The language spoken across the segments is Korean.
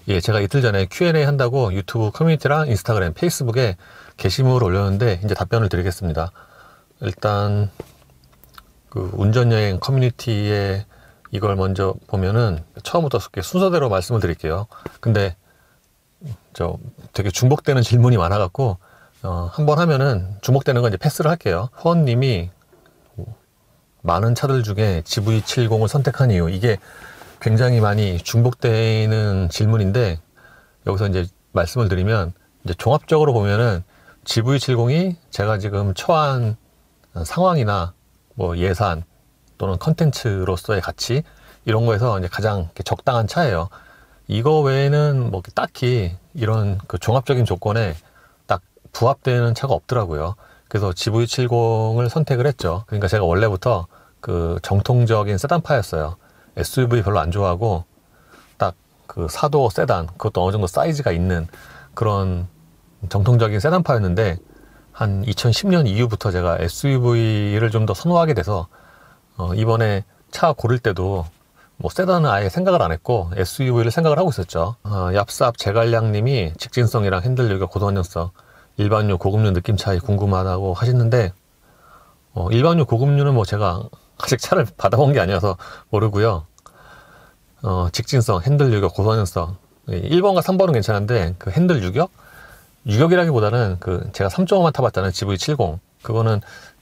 예, 제가 이틀 전에 Q&A 한다고 유튜브 커뮤니티랑 인스타그램, 페이스북에 게시물을 올렸는데 이제 답변을 드리겠습니다. 일단 그 운전여행 커뮤니티에 이걸 먼저 보면은 처음부터 순서대로 말씀을 드릴게요. 근데 저 되게 중복되는 질문이 많아갖고 한번 하면은 중복되는 건 이제 패스를 할게요. 후원님이 많은 차들 중에 GV70을 선택한 이유, 이게 굉장히 많이 중복되는 질문인데 여기서 이제 말씀을 드리면 이제 종합적으로 보면은 GV70이 제가 지금 처한 상황이나 뭐 예산 또는 컨텐츠로서의 가치 이런 거에서 이제 가장 적당한 차예요. 이거 외에는 뭐 딱히 이런 그 종합적인 조건에 딱 부합되는 차가 없더라고요. 그래서 GV70을 선택을 했죠. 그러니까 제가 원래부터 그 정통적인 세단파였어요. SUV 별로 안 좋아하고 딱 그 사도 세단, 그것도 어느 정도 사이즈가 있는 그런 정통적인 세단파였는데 한 2010년 이후부터 제가 SUV를 좀 더 선호하게 돼서 이번에 차 고를 때도 뭐 세단은 아예 생각을 안 했고 SUV를 생각을 하고 있었죠. 얍삽 제갈량님이 직진성이랑 핸들 유격, 고도 안정성, 일반유, 고급유 느낌 차이 궁금하다고 하시는데 일반유, 고급유는 뭐 제가 아직 차를 받아본 게 아니어서 모르고요. 직진성, 핸들 유격, 고도 안정성 1번과 3번은 괜찮은데 그 핸들 유격? 유격이라기보다는 그 제가 3.5만 타봤잖아요. GV70. 그거는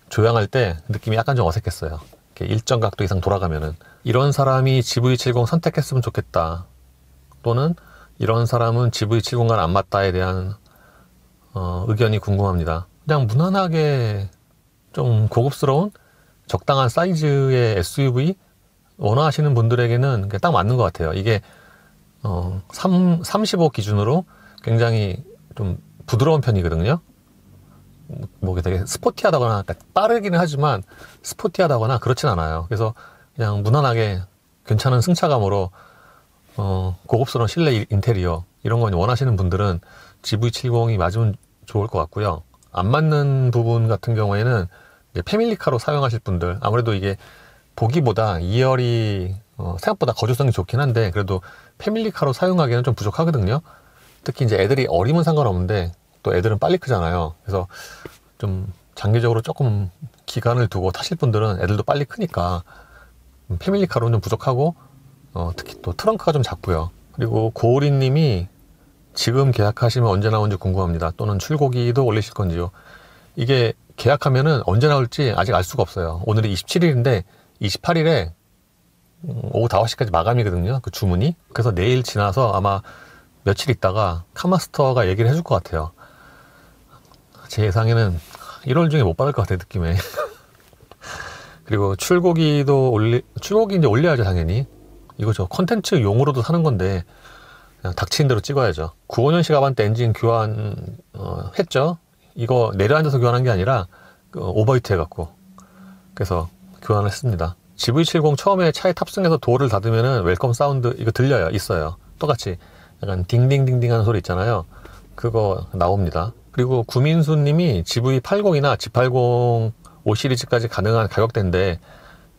조향할 때 느낌이 약간 좀 어색했어요. 일정 각도 이상 돌아가면은. 이런 사람이 GV70 선택했으면 좋겠다. 또는 이런 사람은 GV70과 안 맞다에 대한 의견이 궁금합니다. 그냥 무난하게 좀 고급스러운 적당한 사이즈의 SUV 원하시는 분들에게는 딱 맞는 것 같아요. 이게 35 기준으로 굉장히 좀 부드러운 편이거든요. 뭐 되게 스포티하다거나 빠르기는 하지만 스포티하다거나 그렇진 않아요. 그래서 그냥 무난하게 괜찮은 승차감으로 고급스러운 실내 인테리어 이런 거 원하시는 분들은 GV70이 맞으면 좋을 것 같고요. 안 맞는 부분 같은 경우에는 이제 패밀리카로 사용하실 분들, 아무래도 이게 보기보다 2열이 생각보다 거주성이 좋긴 한데 그래도 패밀리카로 사용하기에는 좀 부족하거든요. 특히 이제 애들이 어리면 상관없는데 또 애들은 빨리 크잖아요. 그래서 좀 장기적으로 조금 기간을 두고 타실 분들은 애들도 빨리 크니까 패밀리카로는 좀 부족하고 특히 또 트렁크가 좀 작고요. 그리고 고우리 님이 지금 계약하시면 언제 나오는지 궁금합니다. 또는 출고기도 올리실 건지요. 이게 계약하면은 언제 나올지 아직 알 수가 없어요. 오늘이 27일인데 28일에 오후 5시까지 마감이거든요. 그 주문이. 그래서 내일 지나서 아마 며칠 있다가 카마스터가 얘기를 해줄 것 같아요. 제 예상에는 1월 중에 못 받을 것 같아요, 느낌에. 그리고 출고기 이제 올려야죠, 당연히. 이거 저 컨텐츠 용으로도 사는 건데 그냥 닥치는 대로 찍어야죠. 95년식 아반떼 엔진 교환 했죠. 이거 내려앉아서 교환한 게 아니라 오버히트 해갖고 그래서 교환을 했습니다. GV70 처음에 차에 탑승해서 도어를 닫으면은 웰컴 사운드 이거 들려요. 있어요. 똑같이 약간 딩딩딩딩 하는 소리 있잖아요. 그거 나옵니다. 그리고 구민수 님이 GV80이나 G80 5시리즈까지 가능한 가격대인데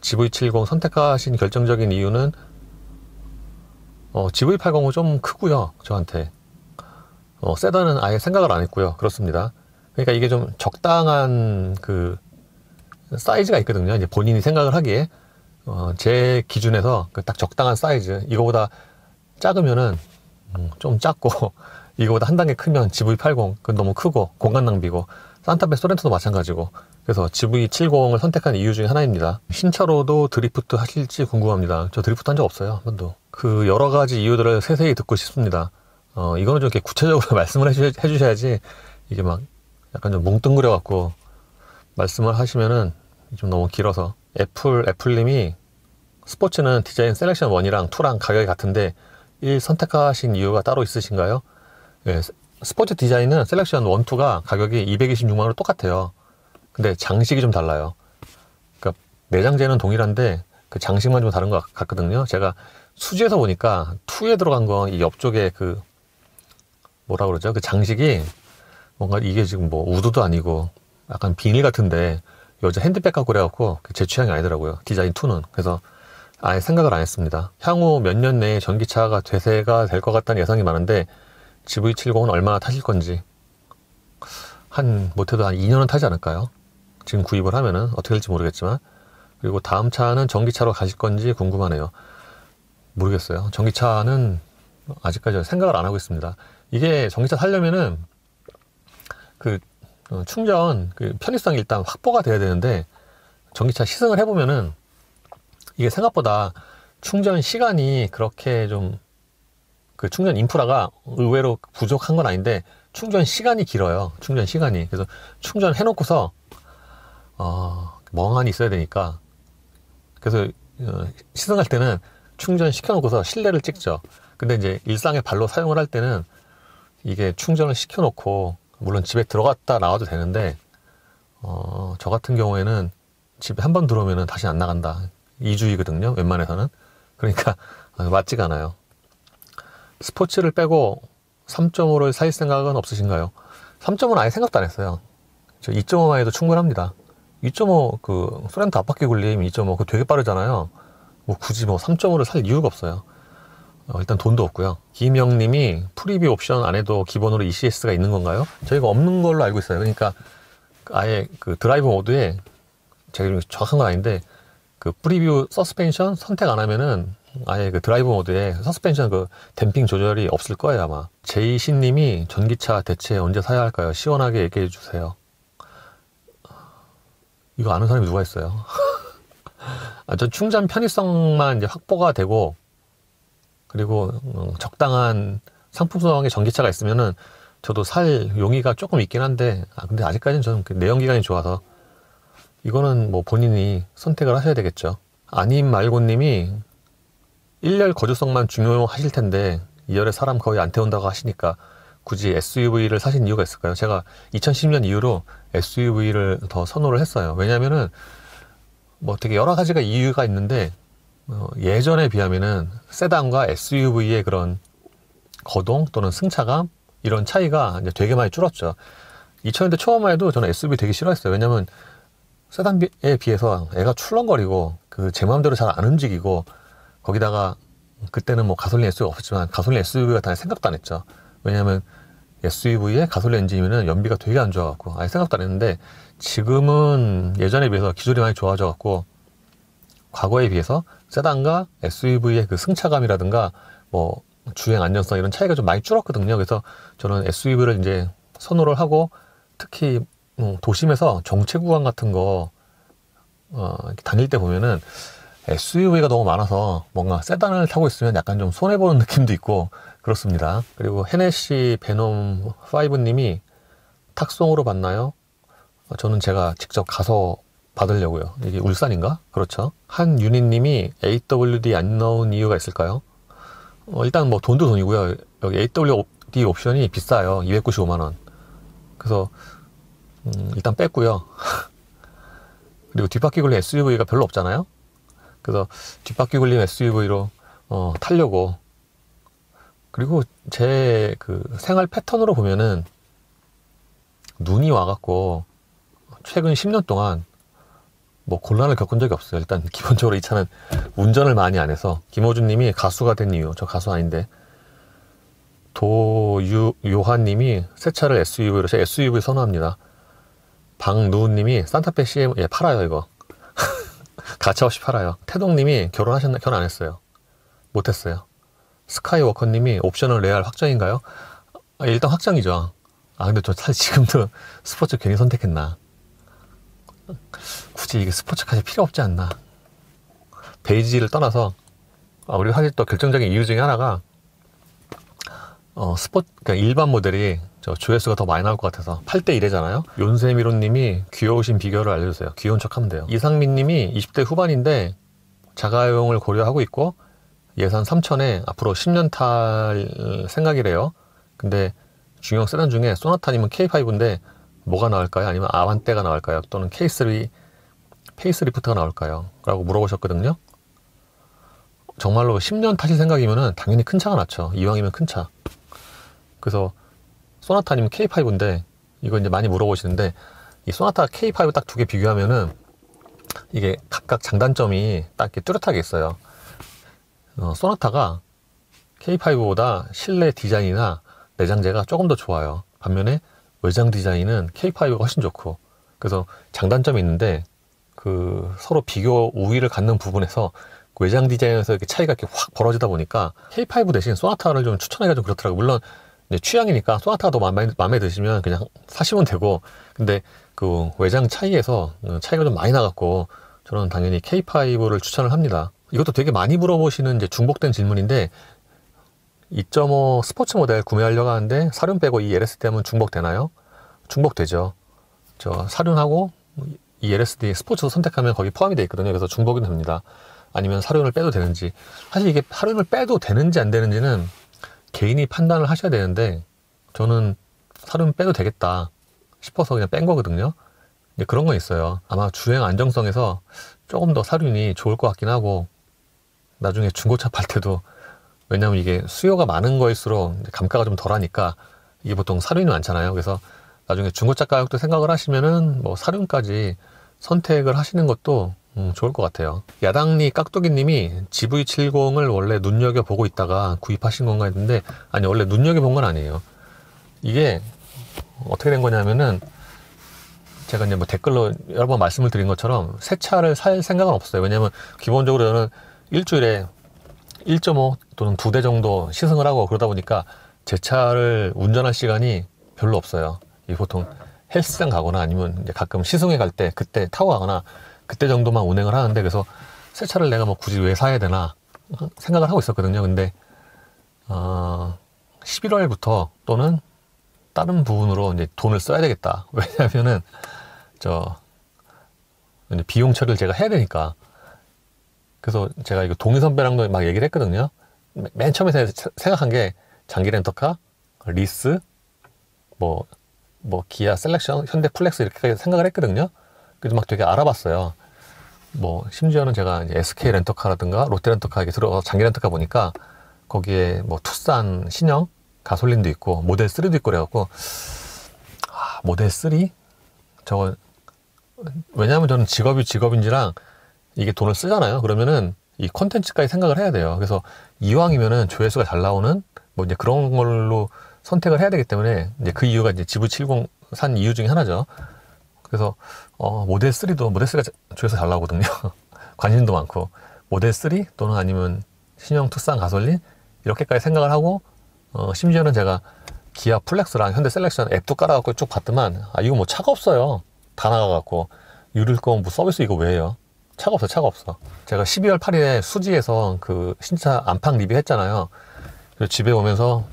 GV70 선택하신 결정적인 이유는 GV80은 좀 크고요. 저한테 세단은 아예 생각을 안 했고요. 그렇습니다. 그러니까 이게 좀 적당한 그 사이즈가 있거든요. 이제 본인이 생각을 하기에 제 기준에서 그 딱 적당한 사이즈, 이거보다 작으면은 좀 작고 이거보다 한 단계 크면 GV80 그건 너무 크고 공간 낭비고, 산타페 소렌토도 마찬가지고. 그래서 GV70을 선택한 이유 중에 하나입니다. 신차로도 드리프트 하실지 궁금합니다. 저 드리프트 한 적 없어요, 한 번도. 그 여러 가지 이유들을 세세히 듣고 싶습니다. 이거는 좀 이렇게 구체적으로 말씀을 해주셔야지, 이게 막 약간 좀 뭉뚱그려 갖고 말씀을 하시면은 좀 너무 길어서. 애플님이 스포츠는 디자인 셀렉션 1이랑 2랑 가격이 같은데 1 선택하신 이유가 따로 있으신가요? 예, 스포츠 디자인은 셀렉션 1, 2가 가격이 226만원 똑같아요. 근데 장식이 좀 달라요. 그러니까 내장재는 동일한데 그 장식만 좀 다른 것 같거든요. 제가 수지에서 보니까 2에 들어간 거 이 옆쪽에 그 뭐라 그러죠? 그 장식이 뭔가 이게 지금 뭐 우드도 아니고 약간 비닐 같은데 여자 핸드백 갖고 그래갖고 제 취향이 아니더라고요. 디자인 2는. 그래서 아예 생각을 안 했습니다. 향후 몇 년 내에 전기차가 대세가 될 것 같다는 예상이 많은데 GV70은 얼마나 타실 건지, 못해도 한 2년은 타지 않을까요? 지금 구입을 하면은 어떻게 될지 모르겠지만. 그리고 다음 차는 전기차로 가실 건지 궁금하네요. 모르겠어요. 전기차는 아직까지 생각을 안 하고 있습니다. 이게 전기차 살려면은 충전 편의성이 일단 확보가 돼야 되는데, 전기차 시승을 해보면은 이게 생각보다 충전 시간이 그렇게 좀 충전 인프라가 의외로 부족한 건 아닌데 충전 시간이 길어요. 충전 시간이. 그래서 충전해 놓고서 멍하니 있어야 되니까, 그래서 시승할 때는 충전 시켜 놓고서 실내를 찍죠. 근데 이제 일상의 발로 사용을 할 때는 이게 충전을 시켜 놓고, 물론 집에 들어갔다 나와도 되는데 저 같은 경우에는 집에 한 번 들어오면은 다시 안 나간다. 2주이거든요 웬만해서는. 그러니까 맞지가 않아요. 스포츠를 빼고 3.5를 살 생각은 없으신가요? 3.5는 아예 생각도 안 했어요. 저 2.5만 해도 충분합니다. 2.5 소렌토 앞바퀴 굴림 2.5 되게 빠르잖아요. 굳이 3.5를 살 이유가 없어요. 일단 돈도 없고요. 김영님이 프리뷰 옵션 안에도 기본으로 ECS가 있는 건가요? 저희가 없는 걸로 알고 있어요. 그러니까 아예 드라이브 모드에, 제가 정확한 건 아닌데 프리뷰 서스펜션 선택 안 하면은 아예 드라이브 모드에 서스펜션 댐핑 조절이 없을 거예요 아마. 제이신님이 전기차 대체 언제 사야 할까요? 시원하게 얘기해 주세요. 이거 아는 사람이 누가 있어요? 전 충전 편의성만 이제 확보가 되고, 그리고 적당한 상품성의 전기차가 있으면은 저도 살 용의가 조금 있긴 한데, 근데 아직까지는 저는 내연기관이 좋아서 이거는 본인이 선택을 하셔야 되겠죠. 아님 말고님이 1열 거주성만 중요하실 텐데 2열에 사람 거의 안 태운다고 하시니까 굳이 SUV를 사신 이유가 있을까요? 제가 2010년 이후로 SUV를 더 선호를 했어요. 왜냐면은 되게 여러 가지가 이유가 있는데, 예전에 비하면은 세단과 SUV의 그런 거동 또는 승차감, 이런 차이가 이제 되게 많이 줄었죠. 2000년대 초반만 해도 저는 SUV 되게 싫어했어요. 왜냐면 세단에 비해서 애가 출렁거리고 제 마음대로 잘 안 움직이고, 거기다가 그때는 가솔린 SUV가 없었지만 가솔린 SUV가 다 생각도 안 했죠. 왜냐면 SUV에 가솔린 엔진이면 연비가 되게 안 좋아갖고 아예 생각도 안 했는데, 지금은 예전에 비해서 기술이 많이 좋아져갖고 과거에 비해서 세단과 SUV의 승차감이라든가 주행 안전성 이런 차이가 좀 많이 줄었거든요. 그래서 저는 SUV를 이제 선호를 하고, 특히 도심에서 정체 구간 같은 거 다닐 때 보면은 SUV가 너무 많아서 뭔가 세단을 타고 있으면 약간 좀 손해보는 느낌도 있고 그렇습니다. 그리고 헤네시 베놈 5님이 탁송으로 받나요? 저는 제가 직접 가서 받으려고요. 이게 울산인가? 그렇죠. 한윤희님이 AWD 안 넣은 이유가 있을까요? 일단 돈도 돈이고요. 여기 AWD 옵션이 비싸요. 295만원. 그래서 일단 뺐고요. 그리고 뒷바퀴 굴림 SUV가 별로 없잖아요. 그래서 뒷바퀴 굴림 SUV로 타려고. 그리고 제 생활 패턴으로 보면은 눈이 와갖고 최근 10년 동안 곤란을 겪은 적이 없어요. 일단 기본적으로 이 차는 운전을 많이 안 해서. 김호준님이 가수가 된 이유, 저 가수 아닌데. 도요한님이 새 차를 SUV로, 제가 SUV 선호합니다. 박누우님이 산타페 CM, 팔아요 이거. 가차없이 팔아요. 태동님이 결혼 안 했어요. 못했어요. 스카이워커님이 옵셔널 레알 확정인가요? 일단 확정이죠. 근데 저 사실 지금도 스포츠 괜히 선택했나? 굳이 이게 스포츠까지 필요 없지 않나? 베이지를 떠나서 우리 사실 또 결정적인 이유 중에 하나가 그러니까 일반 모델이 조회수가 더 많이 나올 것 같아서 8대 1이잖아요. 윤세미로님이 귀여우신 비결을 알려주세요. 귀여운 척하면 돼요. 이상민님이 20대 후반인데 자가용을 고려하고 있고 예산 3천에 앞으로 10년 탈 생각이래요. 근데 중형 세단 중에 소나타님은 K5인데 뭐가 나올까요? 아니면 아반떼가 나올까요? 또는 K3 페이스리프트가 나올까요? 라고 물어보셨거든요. 정말로 10년 타실 생각이면은 당연히 큰 차가 낫죠. 이왕이면 큰 차. 그래서 소나타님은 K5인데 이거 이제 많이 물어보시는데, 이 소나타 K5 딱 두 개 비교하면은 이게 각각 장단점이 딱 이렇게 뚜렷하게 있어요. 소나타가 K5보다 실내 디자인이나 내장재가 조금 더 좋아요. 반면에 외장 디자인은 K5가 훨씬 좋고, 그래서 장단점이 있는데 그 서로 비교 우위를 갖는 부분에서 외장 디자인에서 이렇게 차이가 이렇게 확 벌어지다 보니까 K5 대신 소나타를 좀 추천하기가 좀 그렇더라고요. 물론 이제 취향이니까 소나타가 더 마음에 드시면 그냥 사시면 되고, 근데 그 외장 차이에서 차이가 좀 많이 나갖고 저는 당연히 K5를 추천을 합니다. 이것도 되게 많이 물어보시는 이제 중복된 질문인데, 2.5 스포츠 모델 구매하려고 하는데 사륜 빼고 이 LSD 하면 중복되나요? 중복되죠. 저 사륜하고 이 LSD 스포츠 선택하면 거기 포함이 되어 있거든요. 그래서 중복이 됩니다. 아니면 사륜을 빼도 되는지. 사실 이게 사륜을 빼도 되는지 안 되는지는 개인이 판단을 하셔야 되는데, 저는 사륜 빼도 되겠다 싶어서 그냥 뺀 거거든요. 그런 건 있어요. 아마 주행 안정성에서 조금 더 사륜이 좋을 것 같긴 하고, 나중에 중고차 팔 때도, 왜냐면 이게 수요가 많은 거일수록 감가가 좀 덜하니까 이게 보통 사륜이 많잖아요. 그래서 나중에 중고차 가격도 생각을 하시면은 뭐 사륜까지 선택을 하시는 것도 좋을 것 같아요. 야당리 깍두기님이 GV70을 원래 눈여겨보고 있다가 구입하신 건가 했는데, 아니 원래 눈여겨본 건 아니에요. 이게 어떻게 된 거냐면은, 제가 이제 뭐 댓글로 여러 번 말씀을 드린 것처럼 새 차를 살 생각은 없어요. 왜냐면 기본적으로 저는 일주일에 1.5 또는 2대 정도 시승을 하고 그러다 보니까 제 차를 운전할 시간이 별로 없어요. 보통 헬스장 가거나 아니면 이제 가끔 시승회 갈 때 그때 타고 가거나 그때 정도만 운행을 하는데, 그래서 새 차를 내가 뭐 굳이 왜 사야 되나 생각을 하고 있었거든요. 근데 11월부터 또는 다른 부분으로 이제 돈을 써야 되겠다. 왜냐하면은 이제 비용 처리를 제가 해야 되니까. 그래서 제가 이거 동희 선배랑도 막 얘기를 했거든요. 맨 처음에 생각한 게 장기 렌터카, 리스, 뭐 기아 셀렉션, 현대 플렉스 이렇게 생각을 했거든요. 그래서 막 되게 알아봤어요. 뭐 심지어는 제가 이제 SK 렌터카라든가 롯데 렌터카 이렇게 들어가서 장기 렌터카 보니까 거기에 뭐 투싼 신형 가솔린도 있고 모델 3도 있고 그래갖고, 모델 3? 저거, 왜냐하면 저는 직업인지랑 이게 돈을 쓰잖아요. 그러면은 이 콘텐츠까지 생각을 해야 돼요. 그래서 이왕이면은 조회수가 잘 나오는 뭐 이제 그런 걸로 선택을 해야 되기 때문에, 이제 그 이유가 이제 GV70 산 이유 중에 하나죠. 그래서 모델 3가 조회수 잘 나오거든요. 관심도 많고, 모델 3 또는 아니면 신형 투싼 가솔린 이렇게까지 생각을 하고, 심지어는 제가 기아 플렉스랑 현대 셀렉션 앱도 깔아갖고 쭉 봤더만, 이거 뭐 차가 없어요. 다 나가갖고. 유릴 거면 뭐 서비스 이거 왜 해요? 차가 없어. 제가 12월 8일에 수지에서 그 신차 안팎 리뷰 했잖아요. 그래서 집에 오면서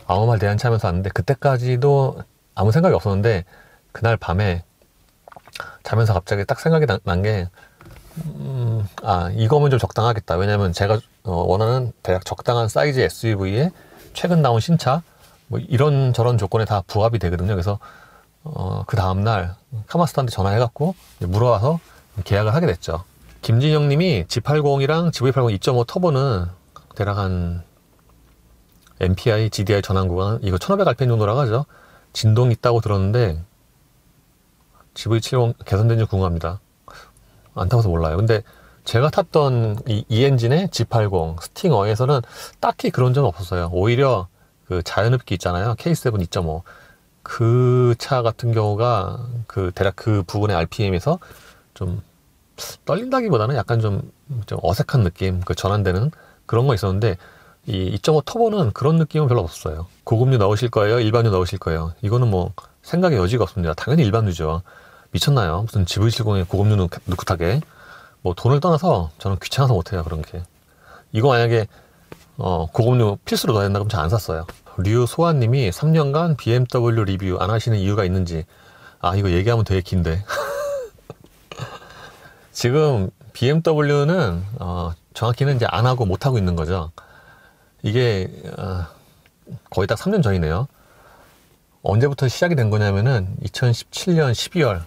아무 말 대잔치 하면서 왔는데, 그때까지도 아무 생각이 없었는데 그날 밤에 자면서 갑자기 딱 생각이 난 게, 이거면 좀 적당하겠다. 왜냐면 제가 원하는 대략 적당한 사이즈 SUV에 최근 나온 신차 뭐 이런 조건에 다 부합이 되거든요. 그래서 그 다음날 카마스터한테 전화해갖고 물어와서 계약을 하게 됐죠. 김진영 님이 G80이랑 GV80 2.5 터보는 대략 한 MPI, GDI 전환 구간, 이거 1500rpm 정도라고 하죠. 진동이 있다고 들었는데 GV70 개선된지 궁금합니다. 안 타봐서 몰라요. 근데 제가 탔던 이 엔진의 G80 스팅어에서는 딱히 그런 점은 없었어요. 오히려 그 자연흡기 있잖아요. K7 2.5. 그 차 같은 경우가 대략 그 부분의 RPM에서 좀 떨린다기보다는 약간 좀 어색한 느낌, 그 전환되는 그런 거 있었는데, 이 2.5 터보는 그런 느낌은 별로 없었어요. 고급류 넣으실 거예요? 일반류 넣으실 거예요? 이거는 뭐 생각의 여지가 없습니다. 당연히 일반류죠. 미쳤나요? 무슨 GV70에 고급류 넣고 타게. 뭐 돈을 떠나서 저는 귀찮아서 못해요, 그런 게. 이거 만약에 고급류 필수로 넣어야 된다 그러면 잘 안 샀어요. 류소아님이 3년간 BMW 리뷰 안 하시는 이유가 있는지. 이거 얘기하면 되게 긴데. 지금 BMW는 정확히는 이제 안 하고 못 하고 있는 거죠. 이게 거의 딱 3년 전이네요. 언제부터 시작이 된 거냐면은 2017년 12월.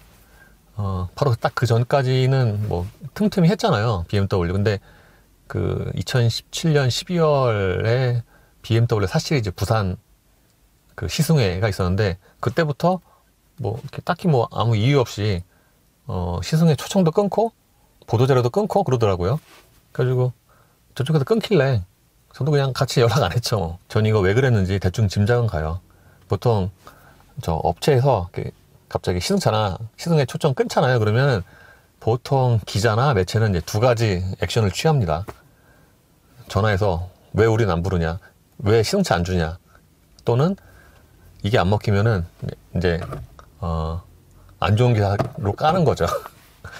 바로 딱 그 전까지는 뭐 틈틈이 했잖아요, BMW. 근데 그 2017년 12월에 BMW 4시리즈 부산 그 시승회가 있었는데, 그때부터 뭐 이렇게 딱히 뭐 아무 이유 없이 시승회 초청도 끊고 보도자료도 끊고 그러더라고요. 그래가지고 저쪽에서 끊길래 저도 그냥 같이 연락 안 했죠. 전 이거 왜 그랬는지 대충 짐작은 가요. 보통 저 업체에서 갑자기 시승차나 시승에 초점 끊잖아요. 그러면 보통 기자나 매체는 이제 두 가지 액션을 취합니다. 전화해서 왜 우린 안 부르냐, 왜 시승차 안 주냐, 또는 이게 안 먹히면은 이제 안 좋은 기사로 까는 거죠.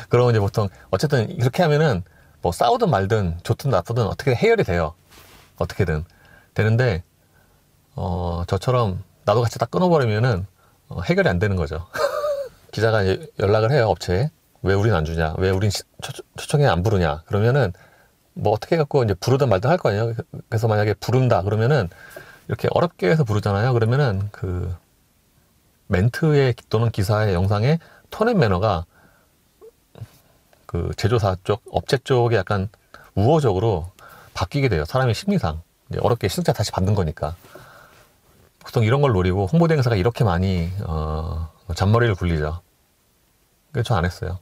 그러면 이제 보통 어쨌든 이렇게 하면은 뭐 싸우든 말든 좋든 나쁘든 어떻게 해결이 돼요. 어떻게든 되는데 저처럼 나도 같이 딱 끊어버리면은 해결이 안 되는 거죠. 기자가 이제 연락을 해요, 업체에. 왜 우린 안 주냐, 왜 우린 초청에 안 부르냐. 그러면은 뭐 어떻게 해갖고 이제 부르든 말든 할 거 아니에요. 그래서 만약에 부른다 그러면은 이렇게 어렵게 해서 부르잖아요. 그러면은 그 멘트에 또는 기사의 영상의 톤앤 매너가 그 제조사 쪽, 업체 쪽에 약간 우호적으로 바뀌게 돼요. 사람의 심리상. 이제 어렵게 시승차 다시 받는 거니까. 보통 이런 걸 노리고 홍보대행사가 이렇게 많이 잔머리를 굴리죠. 그래서 저 안 했어요.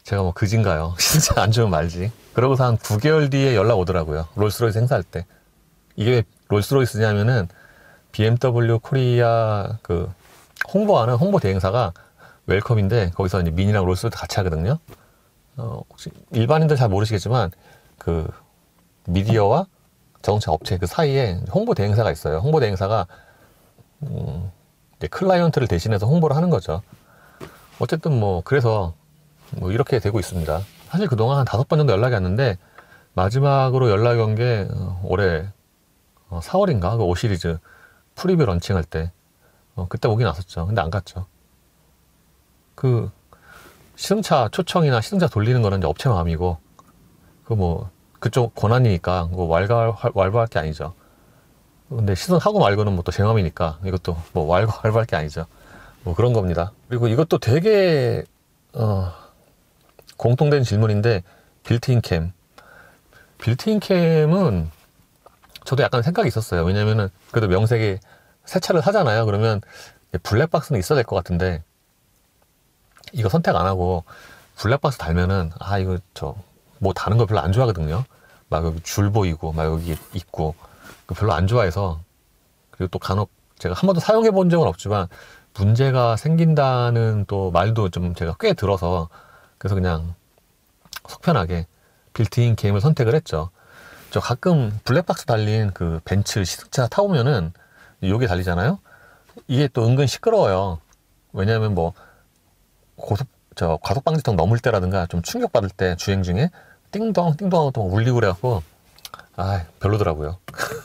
제가 뭐 그진가요. 시승차 안 주면 말지. 그러고서 한 9개월 뒤에 연락 오더라고요. 롤스로이스 행사할 때. 이게 왜 롤스로이스냐면은 BMW 코리아 그 홍보하는 홍보 대행사가 웰컴인데 거기서 이제 민이랑 롤스로이스 같이 하거든요. 혹시 일반인들 잘 모르시겠지만 그 미디어와 자동차 업체 그 사이에 홍보 대행사가 있어요. 홍보 대행사가 이제 클라이언트를 대신해서 홍보를 하는 거죠. 어쨌든 뭐 그래서 뭐 이렇게 되고 있습니다. 사실 그동안 한 5번 정도 연락이 왔는데 마지막으로 연락이 온 게 올해 4월인가 그 5 시리즈 프리뷰 런칭할 때 그때 오긴 왔었죠. 근데 안 갔죠. 그 시승차 초청이나 시승차 돌리는 거는 이제 업체 마음이고 그 뭐 그쪽 권한이니까 뭐 왈가왈부할 게 아니죠. 근데 시승하고 말고는 뭐 또 제 마음이니까 이것도 뭐 왈가왈부할 게 아니죠. 뭐 그런 겁니다. 그리고 이것도 되게 공통된 질문인데 빌트인 캠은 저도 약간 생각이 있었어요. 왜냐면은 그래도 명색이 새 차를 사잖아요. 그러면 블랙박스는 있어야 될 것 같은데 이거 선택 안 하고 블랙박스 달면은 이거 저 뭐 다는 거 별로 안 좋아하거든요. 막 여기 줄 보이고 막 여기 있고 별로 안 좋아해서. 그리고 또 간혹 제가 한 번도 사용해 본 적은 없지만 문제가 생긴다는 또 말도 좀 제가 꽤 들어서 그래서 그냥 속편하게 빌트인 캠을 선택을 했죠. 저 가끔 블랙박스 달린 그 벤츠 시승차 타보면은 요게 달리잖아요. 이게 또 은근 시끄러워요. 왜냐하면 뭐 과속 방지턱 넘을 때라든가 좀 충격받을 때 주행 중에 띵동 띵동 또 울리고 그래갖고 별로더라고요.